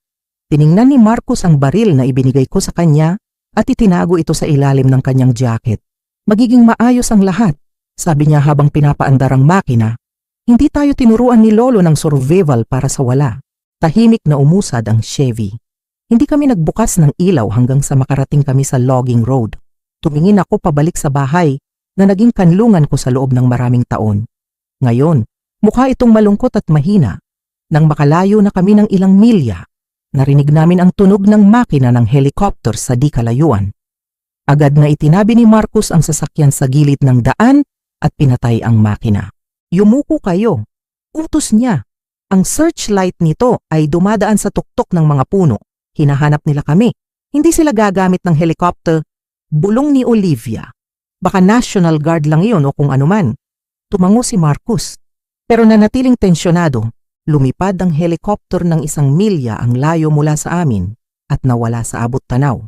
Tiningnan ni Marcos ang baril na ibinigay ko sa kanya at itinago ito sa ilalim ng kanyang jacket. Magiging maayos ang lahat, sabi niya habang pinapaandar ang makina. Hindi tayo tinuruan ni Lolo ng survival para sa wala. Tahimik na umusad ang Chevy. Hindi kami nagbukas ng ilaw hanggang sa makarating kami sa logging road. Tumingin ako pabalik sa bahay na naging kanlungan ko sa loob ng maraming taon. Ngayon, mukha itong malungkot at mahina. Nang makalayo na kami ng ilang milya, narinig namin ang tunog ng makina ng helicopter sa di kalayuan. Agad na itinabi ni Marcus ang sasakyan sa gilid ng daan at pinatay ang makina. Yumuko kayo. Utos niya. Ang searchlight nito ay dumadaan sa tuktok ng mga puno. Hinahanap nila kami. Hindi sila gagamit ng helicopter. Bulong ni Olivia. Baka National Guard lang iyon o kung anuman. Tumango si Marcus. Pero nanatiling tensyonado. Lumipad ang helicopter ng 1 milya ang layo mula sa amin at nawala sa abot tanaw.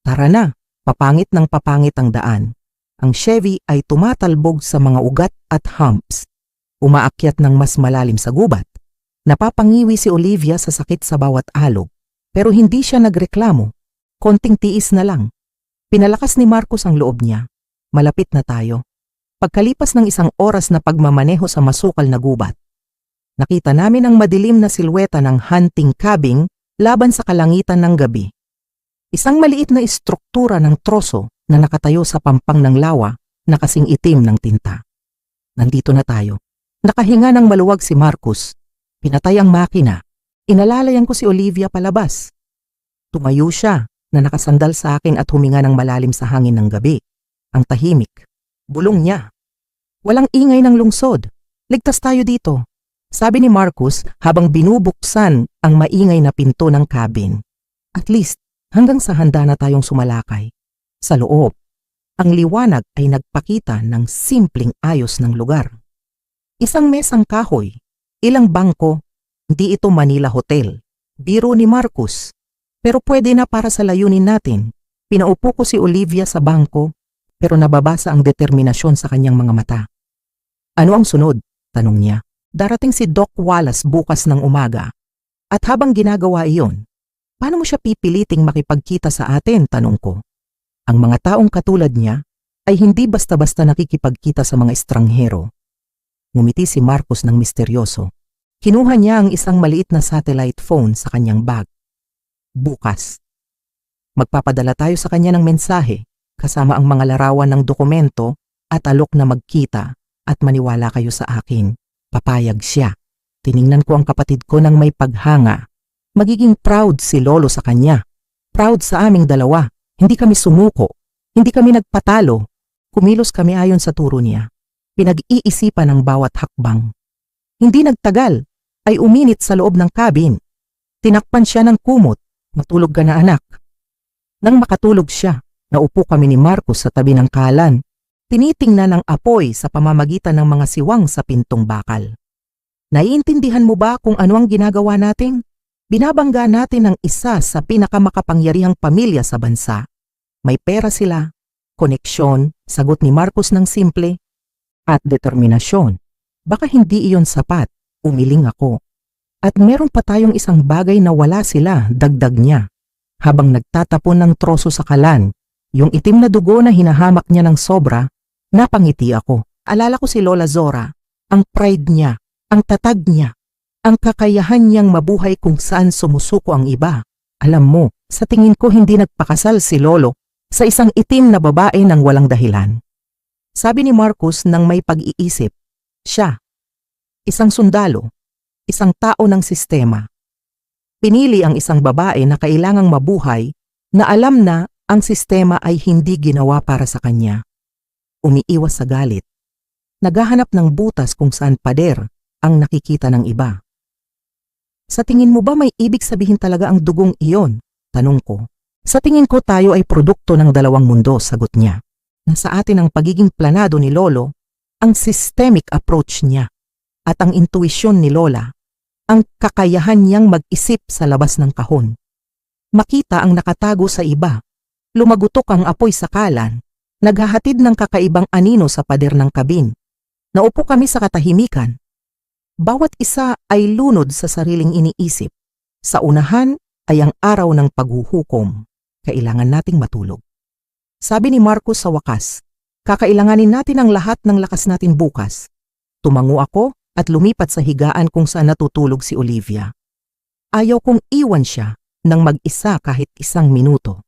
Tara na, papangit ng papangit ang daan. Ang Chevy ay tumatalbog sa mga ugat at humps. Umaakyat ng mas malalim sa gubat. Napapangiwi si Olivia sa sakit sa bawat alog, pero hindi siya nagreklamo. Konting tiis na lang. Pinalakas ni Marcus ang loob niya. Malapit na tayo. Pagkalipas ng 1 oras na pagmamaneho sa masukal na gubat, nakita namin ang madilim na silweta ng hunting cabin laban sa kalangitan ng gabi. Isang maliit na istruktura ng troso na nakatayo sa pampang ng lawa na kasing itim ng tinta. Nandito na tayo. Nakahinga ng maluwag si Marcus. Pinatay ang makina. Inalalayan ko si Olivia palabas. Tumayo siya na nakasandal sa akin at huminga ng malalim sa hangin ng gabi. Ang tahimik. Bulong niya. Walang ingay ng lungsod. Ligtas tayo dito. Sabi ni Marcus habang binubuksan ang maingay na pinto ng cabin. At least hanggang sa handa na tayong sumalakay. Sa loob, ang liwanag ay nagpakita ng simpleng ayos ng lugar. Isang mesang kahoy. Ilang bangko, hindi ito Manila Hotel. Biro ni Marcus. Pero pwede na para sa layunin natin. Pinaupo ko si Olivia sa bangko, pero nababasa ang determinasyon sa kanyang mga mata. Ano ang sunod? Tanong niya. Darating si Doc Wallace bukas ng umaga. At habang ginagawa iyon, paano mo siya pipiliting makipagkita sa atin? Tanong ko. Ang mga taong katulad niya ay hindi basta-basta nakikipagkita sa mga estranghero. Ngumiti si Marcus ng misteryoso. Kinuha niya ang isang maliit na satellite phone sa kanyang bag. Bukas. Magpapadala tayo sa kanya ng mensahe kasama ang mga larawan ng dokumento at alok na magkita at maniwala kayo sa akin. Papayag siya. Tiningnan ko ang kapatid ko ng may paghanga. Magiging proud si Lolo sa kanya. Proud sa aming dalawa. Hindi kami sumuko. Hindi kami nagpatalo. Kumilos kami ayon sa turo niya. Pinag-iisipan ang bawat hakbang. Hindi nagtagal, ay uminit sa loob ng cabin. Tinakpan siya ng kumot. Matulog ka na anak. Nang makatulog siya, naupo kami ni Marcus sa tabi ng kalan. Tinitingnan ang apoy sa pamamagitan ng mga siwang sa pintong bakal. Naiintindihan mo ba kung ano ang ginagawa natin? Binabangga natin ang isa sa pinakamakapangyarihang pamilya sa bansa. May pera sila, koneksyon, sagot ni Marcus ng simple, at determinasyon. Baka hindi iyon sapat, umiling ako. At meron pa tayong isang bagay na wala sila, dagdag niya. Habang nagtatapon ng troso sa kalan, yung itim na dugo na hinahamak niya ng sobra, napangiti ako. Alala ko si Lola Zora, ang pride niya, ang tatag niya, ang kakayahan niyang mabuhay kung saan sumusuko ang iba. Alam mo, sa tingin ko hindi nagpakasal si Lolo sa isang itim na babae ng walang dahilan. Sabi ni Marcus nang may pag-iisip, siya, isang sundalo, isang tao ng sistema. Pinili ang isang babae na kailangang mabuhay na alam na ang sistema ay hindi ginawa para sa kanya. Umiiwas sa galit. Naghahanap ng butas kung saan pader ang nakikita ng iba. Sa tingin mo ba may ibig sabihin talaga ang dugong iyon? Tanong ko. Sa tingin ko tayo ay produkto ng dalawang mundo, sagot niya. Nasa atin ang pagiging planado ni Lolo, ang systemic approach niya, at ang intuisyon ni Lola, ang kakayahan niyang mag-isip sa labas ng kahon. Makita ang nakatago sa iba, lumagutok ang apoy sa kalan, naghahatid ng kakaibang anino sa pader ng kabin. Naupo kami sa katahimikan. Bawat isa ay lunod sa sariling iniisip. Sa unahan ay ang araw ng paghuhukom. Kailangan nating matulog. Sabi ni Marcus sa wakas, kakailanganin natin ang lahat ng lakas natin bukas. Tumango ako at lumipat sa higaan kung saan natutulog si Olivia. Ayaw kong iwan siya nang mag-isa kahit isang minuto.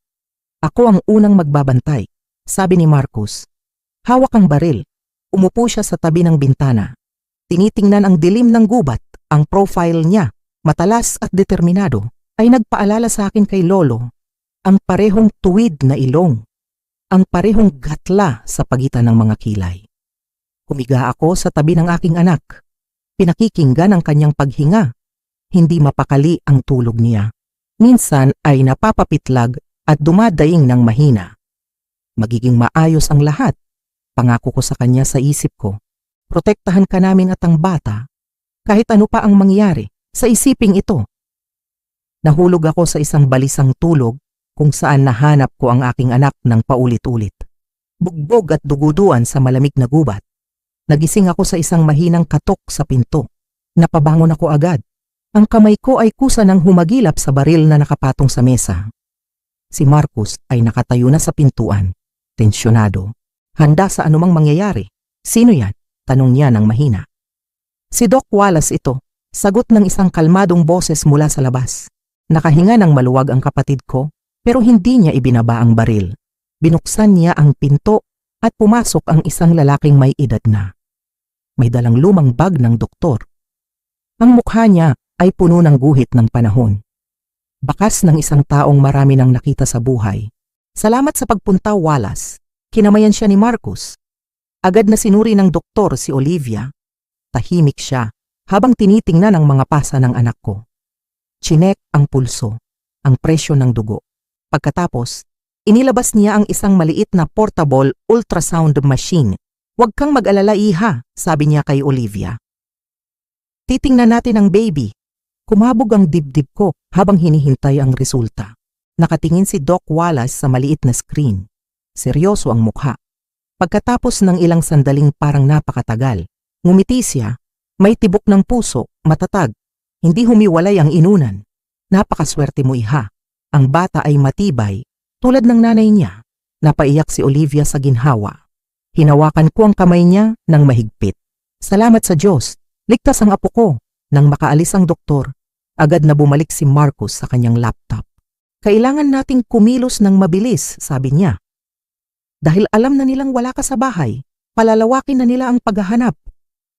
Ako ang unang magbabantay, sabi ni Marcus. Hawak ang baril. Umupo siya sa tabi ng bintana. Tinitingnan ang dilim ng gubat. Ang profile niya, matalas at determinado, ay nagpaalala sa akin kay Lolo. Ang parehong tuwid na ilong. Ang parehong gatla sa pagitan ng mga kilay. Humiga ako sa tabi ng aking anak. Pinakikinggan ang kanyang paghinga. Hindi mapakali ang tulog niya. Minsan ay napapapitlag at dumadaing ng mahina. Magiging maayos ang lahat. Pangako ko sa kanya sa isip ko. Protektahan ka namin at ang bata. Kahit ano pa ang mangyari sa isiping ito. Nahulog ako sa isang balisang tulog kung saan nahanap ko ang aking anak ng paulit-ulit. Bugbog at duguduan sa malamig na gubat. Nagising ako sa isang mahinang katok sa pinto. Napabangon ako agad. Ang kamay ko ay kusa ng humagilap sa baril na nakapatong sa mesa. Si Marcus ay nakatayo na sa pintuan. Tensyonado. Handa sa anumang mangyayari. Sino yan? Tanong niya ng mahina. Si Doc Wallace ito. Sagot ng isang kalmadong boses mula sa labas. Nakahinga ng maluwag ang kapatid ko, pero hindi niya ibinaba ang baril. Binuksan niya ang pinto at pumasok ang isang lalaking may edad na. May dalang lumang bag ng doktor. Ang mukha niya ay puno ng guhit ng panahon. Bakas ng isang taong marami nang nakita sa buhay. Salamat sa pagpunta, Wallace. Kinamayan siya ni Marcus. Agad na sinuri ng doktor si Olivia. Tahimik siya habang tinitingnan ang mga pasa ng anak ko. Chinek ang pulso, ang presyo ng dugo. Pagkatapos, inilabas niya ang isang maliit na portable ultrasound machine. Huwag kang mag-alala, iha, sabi niya kay Olivia. Titingnan natin ang baby. Kumabog ang dibdib ko habang hinihintay ang resulta. Nakatingin si Doc Wallace sa maliit na screen. Seryoso ang mukha. Pagkatapos ng ilang sandaling parang napakatagal, ngumiti siya. May tibok ng puso, matatag. Hindi humiwalay ang inunan. Napakaswerte mo, iha. Ang bata ay matibay, tulad ng nanay niya. Napaiyak si Olivia sa ginhawa. Hinawakan ko ang kamay niya ng mahigpit. Salamat sa Diyos. Ligtas ang apo ko. Nang makaalis ang doktor, agad na bumalik si Marcus sa kanyang laptop. Kailangan nating kumilos ng mabilis, sabi niya. Dahil alam na nilang wala ka sa bahay, palalawakin na nila ang paghahanap.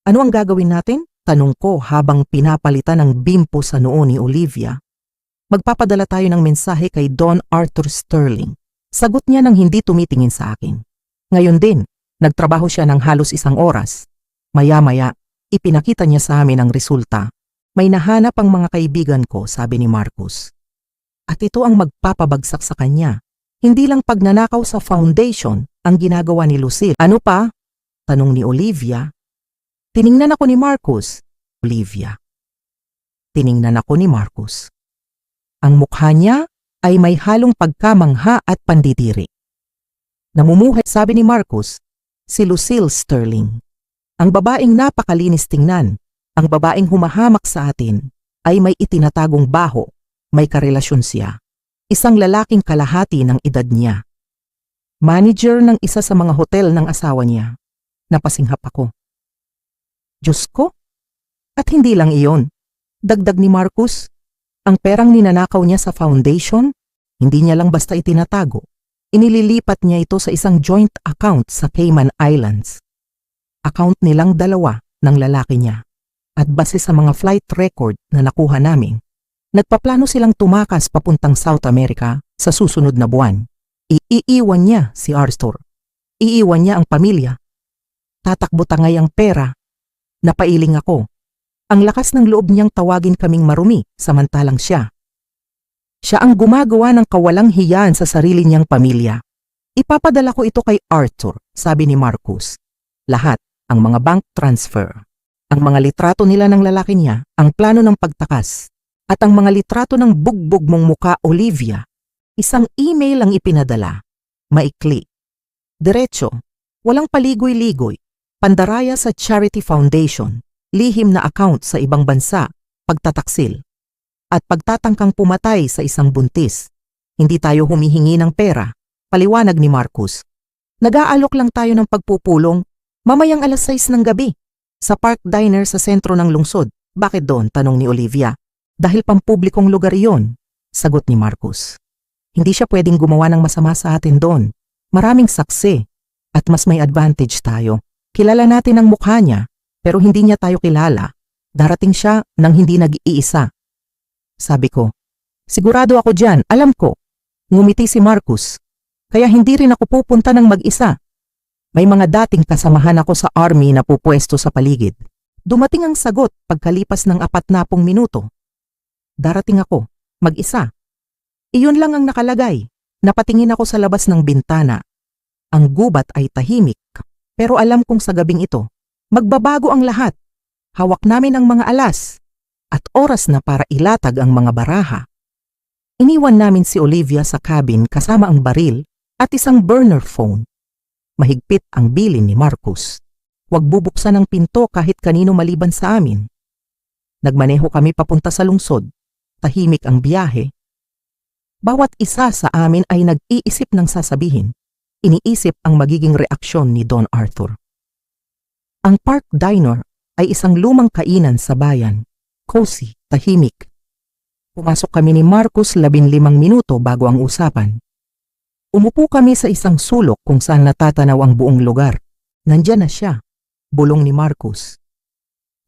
Ano ang gagawin natin? Tanong ko habang pinapalitan ng bimpo sa noo ni Olivia. Magpapadala tayo ng mensahe kay Don Arthur Sterling. Sagot niya nang hindi tumitingin sa akin. Ngayon din, nagtrabaho siya ng halos 1 oras. Maya-maya, ipinakita niya sa amin ang resulta. May nahanap ang mga kaibigan ko, sabi ni Marcus. At ito ang magpapabagsak sa kanya. Hindi lang pagnanakaw sa foundation ang ginagawa ni Lucille. Ano pa? Tanong ni Olivia. Tiningnan ako ni Marcus. Olivia. Tiningnan ako ni Marcus. Ang mukha niya ay may halong pagkamangha at pandidiri. Namumuhay, sabi ni Marcus, si Lucille Sterling. Ang babaeng napakalinis tingnan, ang babaeng humahamak sa atin, ay may itinatagong baho, may karelasyon siya. Isang lalaking kalahati ng edad niya. Manager ng isa sa mga hotel ng asawa niya. Napasinghap ako. Diyos ko? At hindi lang iyon. Dagdag ni Marcus, ang perang ninanakaw niya sa foundation, hindi niya lang basta itinatago. Inililipat niya ito sa isang joint account sa Cayman Islands. Account nilang 2 ng lalaki niya. At base sa mga flight record na nakuha namin, nagpaplano silang tumakas papuntang South America sa susunod na buwan. Iiwan niya si Arthur. Iiwan niya ang pamilya. Tatakbo tangay ang pera. Napailing ako. Ang lakas ng loob niyang tawagin kaming marumi samantalang siya. Siya ang gumagawa ng kawalang hiyaan sa sarili niyang pamilya. Ipapadala ko ito kay Arthur, sabi ni Marcus. Lahat, ang mga bank transfer. Ang mga litrato nila ng lalaki niya, ang plano ng pagtakas. At ang mga litrato ng bugbog mong muka, Olivia, isang email ang ipinadala. Maikli. Diretso. Walang paligoy-ligoy. Pandaraya sa Charity Foundation. Lihim na account sa ibang bansa. Pagtataksil. At pagtatangkang pumatay sa isang buntis. Hindi tayo humihingi ng pera. Paliwanag ni Marcus. Nag-aalok lang tayo ng pagpupulong mamayang 6:00 ng gabi. Sa Park Diner sa sentro ng lungsod. Bakit doon? Tanong ni Olivia. Dahil pampublikong lugar iyon, sagot ni Marcus. Hindi siya pwedeng gumawa ng masama sa atin doon. Maraming saksi at mas may advantage tayo. Kilala natin ang mukha niya pero hindi niya tayo kilala. Darating siya nang hindi nag-iisa. Sabi ko, sigurado ako dyan, alam ko. Ngumiti si Marcus. Kaya hindi rin ako pupunta ng mag-isa. May mga dating kasamahan ako sa army na pupwesto sa paligid. Dumating ang sagot pagkalipas ng 40 minuto. Darating ako, mag-isa. Iyon lang ang nakalagay. Napatingin ako sa labas ng bintana. Ang gubat ay tahimik. Pero alam kong sa gabing ito, magbabago ang lahat. Hawak namin ang mga alas. At oras na para ilatag ang mga baraha. Iniwan namin si Olivia sa cabin kasama ang baril at isang burner phone. Mahigpit ang bilin ni Marcus. Huwag bubuksan ang pinto kahit kanino maliban sa amin. Nagmaneho kami papunta sa lungsod. Tahimik ang biyahe. Bawat isa sa amin ay nag-iisip ng sasabihin. Iniisip ang magiging reaksyon ni Don Arthur. Ang Park Diner ay isang lumang kainan sa bayan. Cozy, tahimik. Pumasok kami ni Marcus 15 minuto bago ang usapan. Umupo kami sa isang sulok kung saan natatanaw ang buong lugar. Nandiyan na siya, bulong ni Marcus.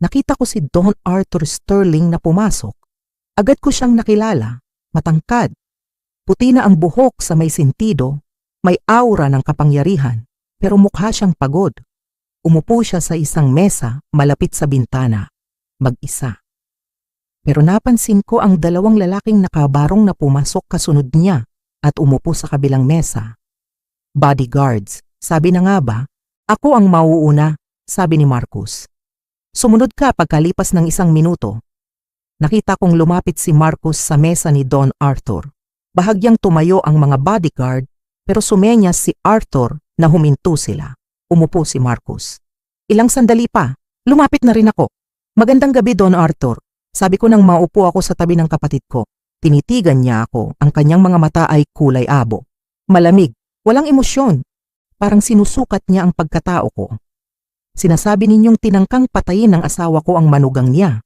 Nakita ko si Don Arthur Sterling na pumasok. Agad ko siyang nakilala, matangkad. Puti na ang buhok sa may sentido, may aura ng kapangyarihan, pero mukha siyang pagod. Umupo siya sa isang mesa malapit sa bintana, mag-isa. Pero napansin ko ang dalawang lalaking nakabarong na pumasok kasunod niya at umupo sa kabilang mesa. Bodyguards, sabi na nga ba, ako ang mauuna, sabi ni Marcus. Sumunod ka pagkalipas ng 1 minuto. Nakita kong lumapit si Marcus sa mesa ni Don Arthur. Bahagyang tumayo ang mga bodyguard pero sumenyas si Arthur na huminto sila. Umupo si Marcus. Ilang sandali pa, lumapit na rin ako. Magandang gabi, Don Arthur. Sabi ko nang maupo ako sa tabi ng kapatid ko. Tinitigan niya ako, ang kanyang mga mata ay kulay abo. Malamig, walang emosyon. Parang sinusukat niya ang pagkatao ko. Sinasabi ninyong tinangkang patayin ng asawa ko ang manugang niya.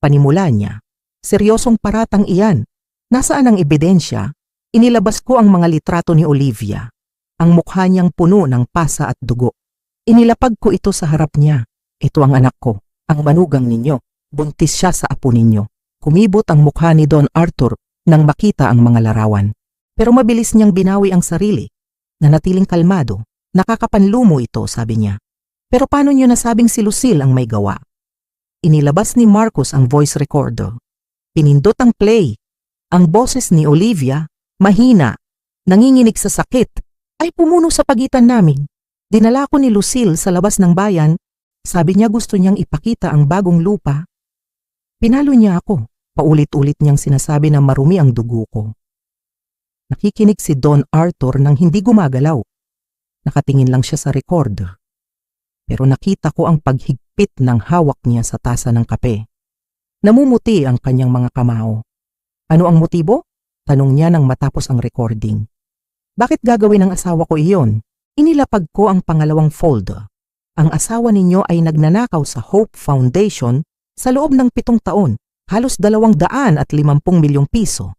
Panimula niya. Seryosong paratang iyan. Nasaan ang ebidensya? Inilabas ko ang mga litrato ni Olivia. Ang mukha niyang puno ng pasa at dugo. Inilapag ko ito sa harap niya. Ito ang anak ko, ang manugang ninyo. Buntis siya sa apo ninyo. Kumibot ang mukha ni Don Arthur nang makita ang mga larawan. Pero mabilis niyang binawi ang sarili. Nanatiling kalmado. Nakakapanlumo ito, sabi niya. Pero paano niyo nasabing si Lucille ang may gawa? Inilabas ni Marcus ang voice recorder. Pinindot ang play. Ang boses ni Olivia, mahina, nanginginig sa sakit, ay pumuno sa pagitan namin. Dinala ko ni Lucille sa labas ng bayan. Sabi niya gusto niyang ipakita ang bagong lupa. Pinalo niya ako. Paulit-ulit niyang sinasabi na marumi ang dugo ko. Nakikinig si Don Arthur nang hindi gumagalaw. Nakatingin lang siya sa recorder. Pero nakita ko ang paghigpit ng hawak niya sa tasa ng kape. Namumuti ang kanyang mga kamao. Ano ang motibo? Tanong niya nang matapos ang recording. Bakit gagawin ng asawa ko iyon? Inilapag ko ang pangalawang folder. Ang asawa ninyo ay nagnanakaw sa Hope Foundation sa loob ng 7 taon, halos 250 milyong piso.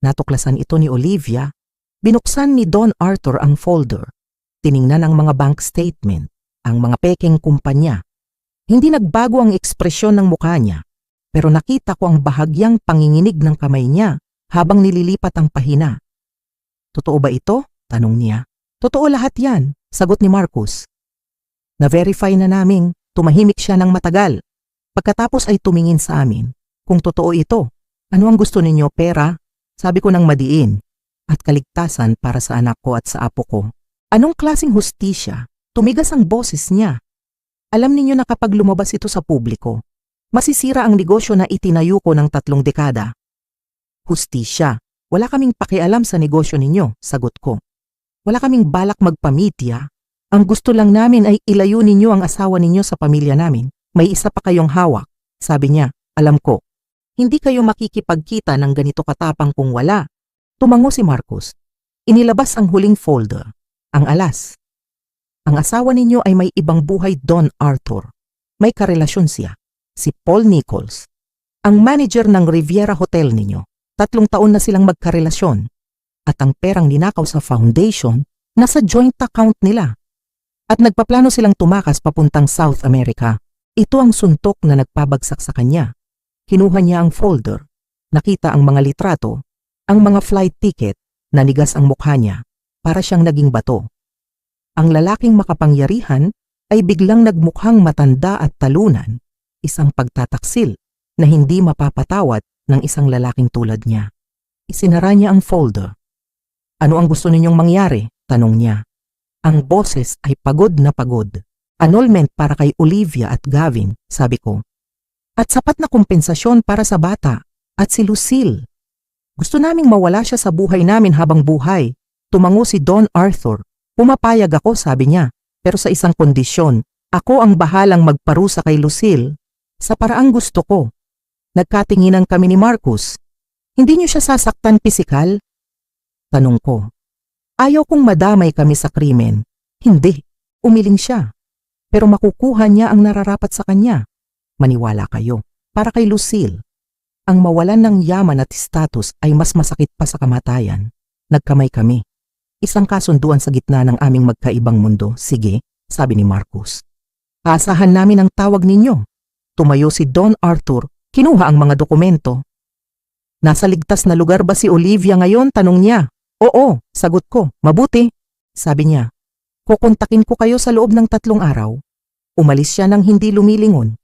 Natuklasan ito ni Olivia. Binuksan ni Don Arthur ang folder. Tiningnan ang mga bank statement, ang mga pekeng kumpanya. Hindi nagbago ang ekspresyon ng mukha niya, pero nakita ko ang bahagyang panginginig ng kamay niya habang nililipat ang pahina. Totoo ba ito? Tanong niya. Totoo lahat yan, sagot ni Marcus. Na-verify na naming tumahimik siya ng matagal. Pagkatapos ay tumingin sa amin. Kung totoo ito, ano ang gusto ninyo, pera? Sabi ko nang madiin. At kaligtasan para sa anak ko at sa apo ko. Anong klaseng hustisya? Tumigas ang boses niya. Alam ninyo na kapag lumabas ito sa publiko, masisira ang negosyo na itinayo ko ng 3 dekada. Hustisya. Wala kaming pakialam sa negosyo ninyo, sagot ko. Wala kaming balak magpamidya. Ang gusto lang namin ay ilayo ninyo ang asawa ninyo sa pamilya namin. May isa pa kayong hawak. Sabi niya, alam ko. Hindi kayo makikipagkita ng ganito katapang kung wala. Tumango si Marcus. Inilabas ang huling folder. Ang alas. Ang asawa ninyo ay may ibang buhay, Don Arthur. May karelasyon siya. Si Paul Nichols. Ang manager ng Riviera Hotel ninyo. 3 taon na silang magkarelasyon. At ang perang ninakaw sa foundation, nasa joint account nila. At nagpaplano silang tumakas papuntang South America. Ito ang suntok na nagpabagsak sa kanya. Kinuha niya ang folder. Nakita ang mga litrato, ang mga flight ticket, nanigas ang mukha niya. Para siyang naging bato. Ang lalaking makapangyarihan ay biglang nagmukhang matanda at talunan. Isang pagtataksil na hindi mapapatawad ng isang lalaking tulad niya. Isinara niya ang folder. Ano ang gusto ninyong mangyari? Tanong niya. Ang boses ay pagod na pagod. Annulment para kay Olivia at Gavin, sabi ko. At sapat na kompensasyon para sa bata at si Lucille. Gusto naming mawala siya sa buhay namin habang buhay. Tumango si Don Arthur. Pumapayag ako, sabi niya. Pero sa isang kondisyon, ako ang bahalang magparusa kay Lucille sa paraang gusto ko. Nagkatinginan kami ni Marcus. Hindi niyo siya sasaktan pisikal? Tanong ko. Ayaw kong madamay kami sa krimen. Hindi. Umiling siya. Pero makukuha niya ang nararapat sa kanya. Maniwala kayo. Para kay Lucille. Ang mawalan ng yaman at status ay mas masakit pa sa kamatayan. Nagkamay kami. Isang kasunduan sa gitna ng aming magkaibang mundo. Sige, sabi ni Marcus. Asahan namin ang tawag ninyo. Tumayo si Don Arthur. Kinuha ang mga dokumento. Nasa ligtas na lugar ba si Olivia ngayon? Tanong niya. Oo, sagot ko. Mabuti. Sabi niya. Kukontakin ko kayo sa loob ng 3 araw. Umalis siya nang hindi lumilingon.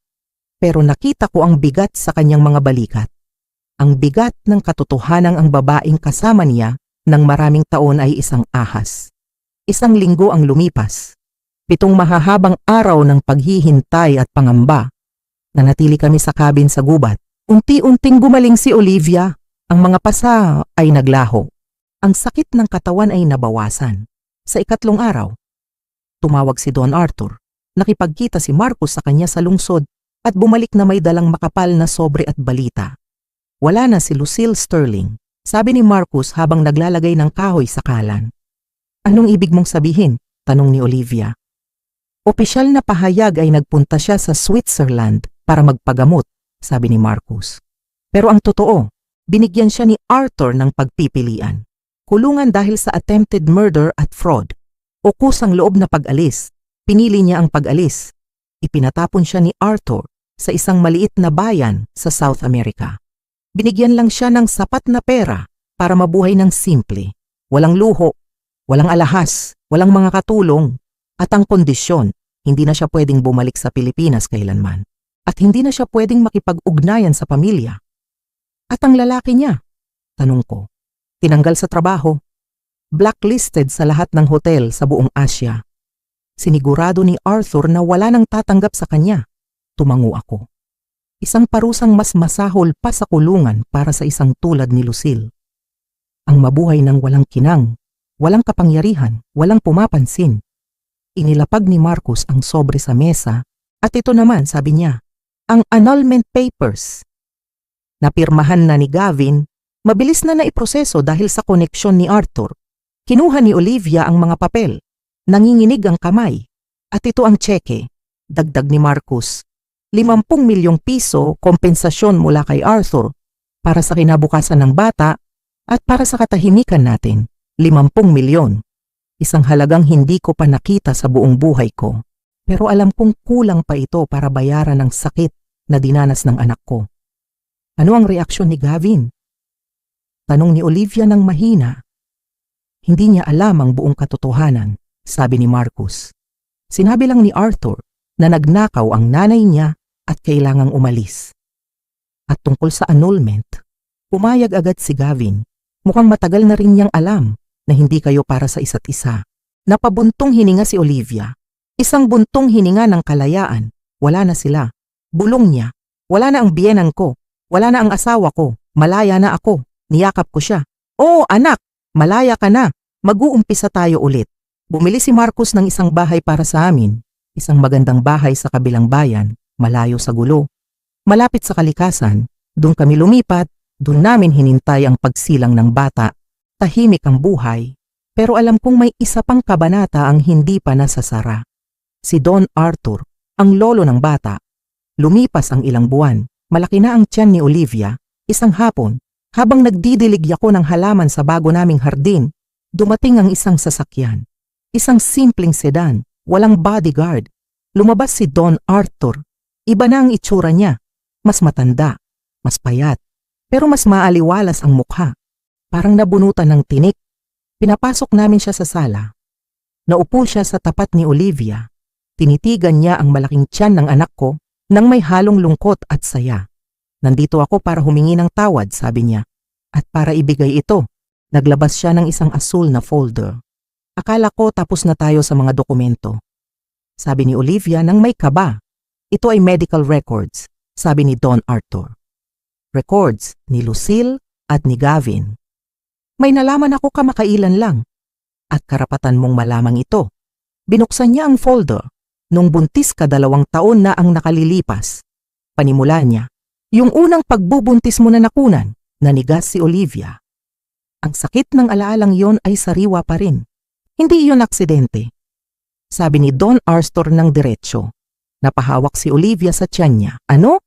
Pero nakita ko ang bigat sa kanyang mga balikat. Ang bigat ng katotohanang ang babaeng kasama niya ng maraming taon ay isang ahas. 1 linggo ang lumipas. 7 mahahabang araw ng paghihintay at pangamba. Nanatili kami sa cabin sa gubat. Unti-unting gumaling si Olivia. Ang mga pasa ay naglaho. Ang sakit ng katawan ay nabawasan. Sa 3 araw, tumawag si Don Arthur. Nakipagkita si Marcus sa kanya sa lungsod at bumalik na may dalang makapal na sobre at balita. Wala na si Lucille Sterling. Sabi ni Marcus habang naglalagay ng kahoy sa kalan. Anong ibig mong sabihin? Tanong ni Olivia. Opisyal na pahayag ay nagpunta siya sa Switzerland para magpagamot, sabi ni Marcus. Pero ang totoo, binigyan siya ni Arthur ng pagpipilian. Kulungan dahil sa attempted murder at fraud. O kusang loob na pag-alis. Pinili niya ang pag-alis. Ipinatapon siya ni Arthur sa isang maliit na bayan sa South America. Binigyan lang siya ng sapat na pera para mabuhay ng simple. Walang luho, walang alahas, walang mga katulong. At ang kondisyon, hindi na siya pwedeng bumalik sa Pilipinas kailanman. At hindi na siya pwedeng makipag-ugnayan sa pamilya. At ang lalaki niya? Tanong ko. Tinanggal sa trabaho. Blacklisted sa lahat ng hotel sa buong Asia. Sinigurado ni Arthur na wala nang tatanggap sa kanya. Tumango ako. Isang parusang mas masahol pa sa kulungan para sa isang tulad ni Lucille. Ang mabuhay ng walang kinang, walang kapangyarihan, walang pumapansin. Inilapag ni Marcus ang sobre sa mesa at ito naman, sabi niya, ang annulment papers. Napirmahan na ni Gavin, mabilis na naiproseso dahil sa koneksyon ni Arthur. Kinuha ni Olivia ang mga papel. Nanginginig ang kamay. At ito ang tseke, dagdag ni Marcus. 50 milyong piso kompensasyon mula kay Arthur para sa kinabukasan ng bata at para sa katahimikan natin. 50 milyon. Isang halagang hindi ko pa nakita sa buong buhay ko. Pero alam kong kulang pa ito para bayaran ang sakit na dinanas ng anak ko. Ano ang reaksyon ni Gavin? Tanong ni Olivia ng mahina. Hindi niya alam ang buong katotohanan, sabi ni Marcus. Sinabi lang ni Arthur na nagnakaw ang nanay niya at kailangang umalis. At tungkol sa annulment, pumayag agad si Gavin. Mukhang matagal na rin niyang alam na hindi kayo para sa isa't isa. Napabuntong hininga si Olivia. Isang buntong hininga ng kalayaan. Wala na sila. Bulong niya. Wala na ang biyenan ko. Wala na ang asawa ko. Malaya na ako. Niyakap ko siya. Oo, anak. Malaya ka na. Mag-uumpisa tayo ulit. Bumili si Marcus ng isang bahay para sa amin. Isang magandang bahay sa kabilang bayan. Malayo sa gulo. Malapit sa kalikasan. Doon kami lumipat. Doon namin hinintay ang pagsilang ng bata. Tahimik ang buhay. Pero alam kong may isa pang kabanata ang hindi pa nasasara. Si Don Arthur, ang lolo ng bata. Lumipas ang ilang buwan. Malaki na ang tiyan ni Olivia. Isang hapon, habang nagdidilig ako ng halaman sa bago naming hardin, dumating ang isang sasakyan. Isang simpleng sedan, walang bodyguard. Lumabas si Don Arthur. Iba na ang itsura niya. Mas matanda, mas payat, pero mas maaliwalas ang mukha. Parang nabunutan ng tinik. Pinapasok namin siya sa sala. Naupo siya sa tapat ni Olivia. Tinitigan niya ang malaking tiyan ng anak ko nang may halong lungkot at saya. Nandito ako para humingi ng tawad, sabi niya. At para ibigay ito, naglabas siya ng isang asul na folder. Akala ko tapos na tayo sa mga dokumento. Sabi ni Olivia nang may kaba. Ito ay medical records, sabi ni Don Arthur. Records ni Lucille at ni Gavin. May nalaman ako kamakailan lang. At karapatan mong malamang ito. Binuksan niya ang folder. Nung buntis ka 2 taon na ang nakalilipas. Panimula niya, yung unang pagbubuntis mo na nakunan, nanigas si Olivia. Ang sakit ng alaalang yon ay sariwa pa rin. Hindi iyon aksidente. Sabi ni Don Arthur ng diretsyo. Napahawak si Olivia sa tiyan niya. Ano?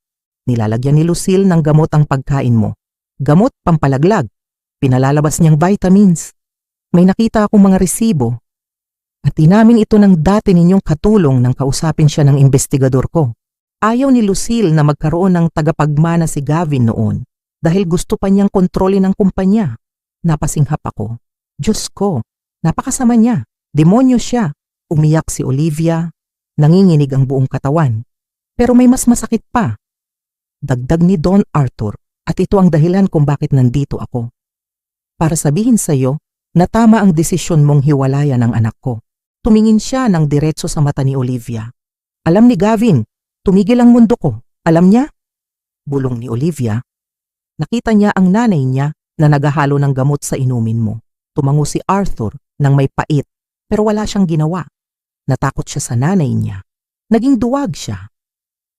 Nilalagyan ni Lucille ng gamot ang pagkain mo. Gamot pampalaglag. Pinalalabas niyang vitamins. May nakita akong mga resibo. At inamin ito ng dati ninyong katulong nang kausapin siya ng investigador ko. Ayaw ni Lucille na magkaroon ng tagapagmana si Gavin noon dahil gusto pa niyang kontrolin ang kumpanya. Napasinghap ako. Diyos ko, napakasama niya. Demonyo siya. Umiyak si Olivia. Nanginginig ang buong katawan. Pero may mas masakit pa. Dagdag ni Don Arthur at ito ang dahilan kung bakit nandito ako. Para sabihin sa iyo na tama ang desisyon mong hiwalayan ng anak ko. Tumingin siya ng diretso sa mata ni Olivia. Alam ni Gavin, tumigil ang mundo ko. Alam niya? Bulong ni Olivia. Nakita niya ang nanay niya na naghahalo ng gamot sa inumin mo. Tumango si Arthur nang may pait pero wala siyang ginawa. Natakot siya sa nanay niya. Naging duwag siya.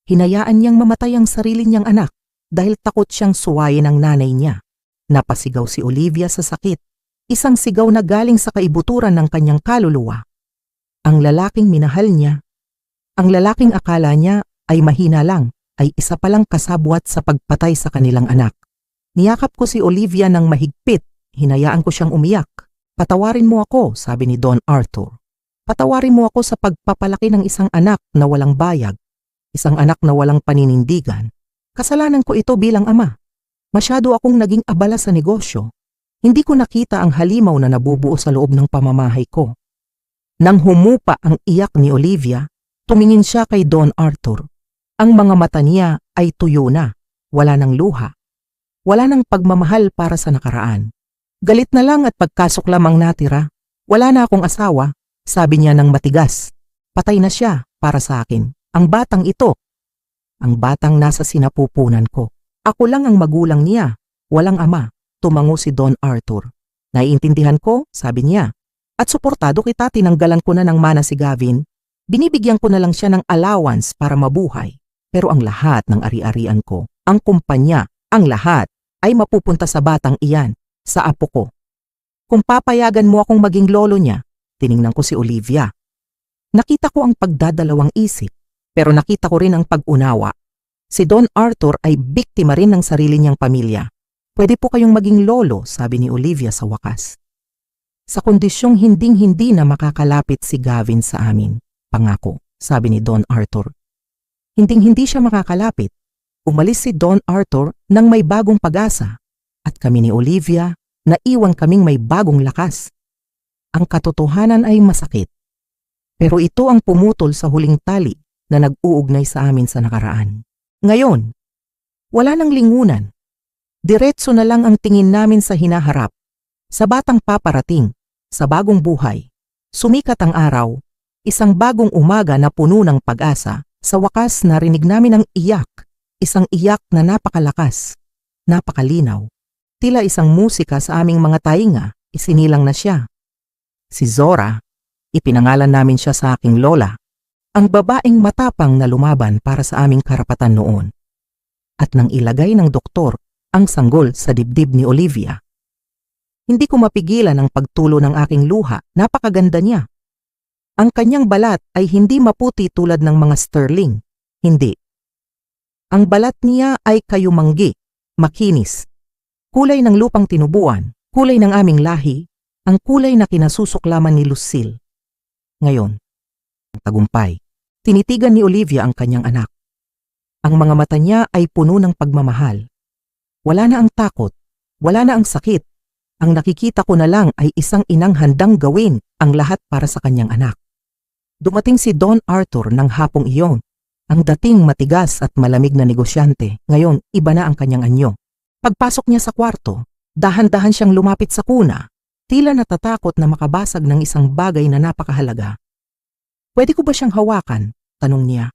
Hinayaan niyang mamatay ang sarili niyang anak dahil takot siyang suwayin ang nanay niya. Napasigaw si Olivia sa sakit. Isang sigaw na galing sa kaibuturan ng kanyang kaluluwa. Ang lalaking minahal niya, ang lalaking akala niya ay mahina lang, ay isa palang kasabwat sa pagpatay sa kanilang anak. Niyakap ko si Olivia ng mahigpit, hinayaan ko siyang umiyak. Patawarin mo ako, sabi ni Don Arthur. Patawarin mo ako sa pagpapalaki ng isang anak na walang bayag, isang anak na walang paninindigan. Kasalanan ko ito bilang ama. Masyado akong naging abala sa negosyo. Hindi ko nakita ang halimaw na nabubuo sa loob ng pamamahay ko. Nang humupa ang iyak ni Olivia, tumingin siya kay Don Arthur. Ang mga mata niya ay tuyo na, wala ng luha. Wala ng pagmamahal para sa nakaraan. Galit na lang at pagkasok lamang natira. Wala na akong asawa, sabi niya ng matigas. Patay na siya para sa akin. Ang batang ito. Ang batang nasa sinapupunan ko. Ako lang ang magulang niya, walang ama, tumango si Don Arthur. Naiintindihan ko, sabi niya. At suportado kita, tinanggalan ko na ng mana si Gavin. Binibigyan ko na lang siya ng allowance para mabuhay. Pero ang lahat ng ari-arian ko, ang kumpanya, ang lahat, ay mapupunta sa batang iyan, sa apo ko. Kung papayagan mo akong maging lolo niya, tiningnan ko si Olivia. Nakita ko ang pagdadalawang isip, pero nakita ko rin ang pag-unawa. Si Don Arthur ay biktima rin ng sarili niyang pamilya. Pwede po kayong maging lolo, sabi ni Olivia sa wakas. Sa kondisyong hinding-hindi na makakalapit si Gavin sa amin, pangako, sabi ni Don Arthur. Hinding-hindi siya makakalapit. Umalis si Don Arthur nang may bagong pag-asa. At kami ni Olivia, naiwan kaming may bagong lakas. Ang katotohanan ay masakit. Pero ito ang pumutol sa huling tali na nag-uugnay sa amin sa nakaraan. Ngayon, wala nang lingunan. Diretso na lang ang tingin namin sa hinaharap, sa batang paparating, sa bagong buhay. Sumikat ang araw, isang bagong umaga na puno ng pag-asa. Sa wakas narinig namin ang iyak, isang iyak na napakalakas, napakalinaw. Tila isang musika sa aming mga tainga, isinilang na siya. Si Zora, ipinangalan namin siya sa aking lola. Ang babaeng matapang na lumaban para sa aming karapatan noon. At nang ilagay ng doktor ang sanggol sa dibdib ni Olivia. Hindi ko mapigilan ang pagtulo ng aking luha, napakaganda niya. Ang kanyang balat ay hindi maputi tulad ng mga sterling, hindi. Ang balat niya ay kayumanggi, makinis. Kulay ng lupang tinubuan, kulay ng aming lahi, ang kulay na kinasusuklaman ni Lucille. Ngayon, tagumpay. Tinitigan ni Olivia ang kanyang anak. Ang mga mata niya ay puno ng pagmamahal. Wala na ang takot, wala na ang sakit. Ang nakikita ko na lang ay isang inang handang gawin ang lahat para sa kanyang anak. Dumating si Don Arthur ng hapong iyon. Ang dating matigas at malamig na negosyante, ngayon iba na ang kanyang anyo. Pagpasok niya sa kwarto, dahan-dahan siyang lumapit sa kuna, tila natatakot na makabasag ng isang bagay na napakahalaga. Pwede ko ba siyang hawakan? Tanong niya.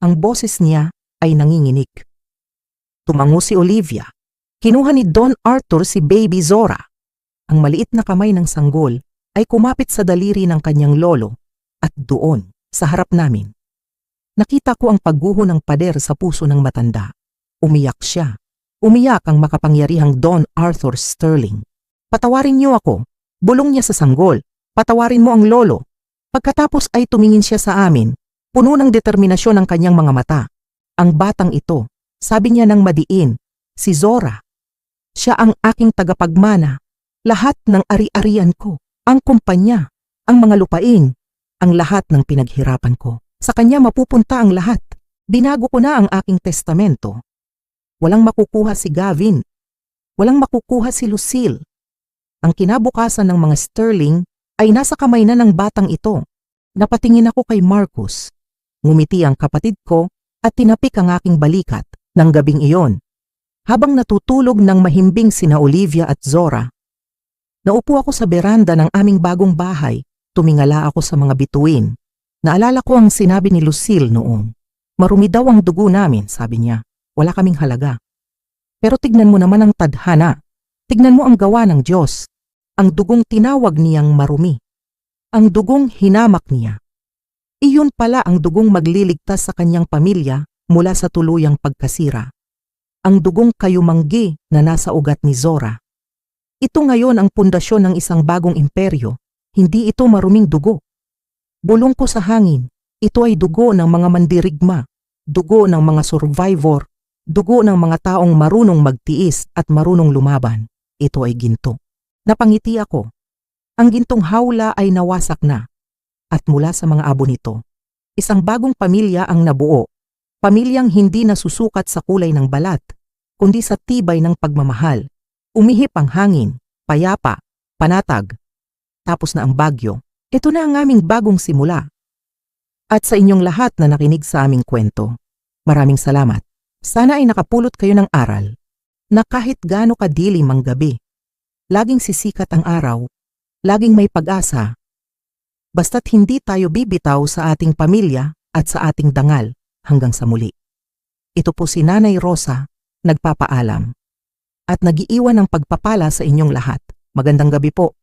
Ang boses niya ay nanginginig. Tumango si Olivia. Kinuha ni Don Arthur si Baby Zora. Ang maliit na kamay ng sanggol ay kumapit sa daliri ng kanyang lolo at doon, sa harap namin. Nakita ko ang pagguho ng pader sa puso ng matanda. Umiyak siya. Umiyak ang makapangyarihang Don Arthur Sterling. Patawarin niyo ako. Bulong niya sa sanggol. Patawarin mo ang lolo. Pagkatapos ay tumingin siya sa amin. Puno ng determinasyon ang kanyang mga mata. Ang batang ito, sabi niya ng madiin, si Zora. Siya ang aking tagapagmana. Lahat ng ari-arian ko, ang kumpanya, ang mga lupain, ang lahat ng pinaghirapan ko. Sa kanya mapupunta ang lahat. Binago ko na ang aking testamento. Walang makukuha si Gavin. Walang makukuha si Lucille. Ang kinabukasan ng mga Sterling ay nasa kamay na ng batang ito. Napatingin ako kay Marcus. Ngumiti ang kapatid ko at tinapik ang aking balikat ng gabing iyon. Habang natutulog ng mahimbing sina Olivia at Zora, naupo ako sa beranda ng aming bagong bahay. Tumingala ako sa mga bituin. Naalala ko ang sinabi ni Lucille noon. Marumi daw ang dugo namin, sabi niya. Wala kaming halaga. Pero tignan mo naman ang tadhana. Tignan mo ang gawa ng Diyos. Ang dugong tinawag niyang marumi. Ang dugong hinamak niya. Iyon pala ang dugong magliligtas sa kanyang pamilya mula sa tuluyang pagkasira. Ang dugong kayumanggi na nasa ugat ni Zora. Ito ngayon ang pundasyon ng isang bagong imperyo. Hindi ito maruming dugo. Bulong ko sa hangin, ito ay dugo ng mga mandirigma, dugo ng mga survivor, dugo ng mga taong marunong magtiis at marunong lumaban. Ito ay ginto. Napangiti ako. Ang gintong hawla ay nawasak na. At mula sa mga abo nito, isang bagong pamilya ang nabuo. Pamilyang hindi nasusukat sa kulay ng balat, kundi sa tibay ng pagmamahal. Umihip ang hangin, payapa, panatag. Tapos na ang bagyo. Ito na ang aming bagong simula. At sa inyong lahat na nakinig sa aming kwento, maraming salamat. Sana ay nakapulot kayo ng aral na kahit gaano kadilim ang gabi, laging sisikat ang araw, laging may pag-asa. Basta't hindi tayo bibitaw sa ating pamilya at sa ating dangal. Hanggang sa muli. Ito po si Nanay Rosa, nagpapaalam. At nag-iiwan ng pagpapala sa inyong lahat. Magandang gabi po.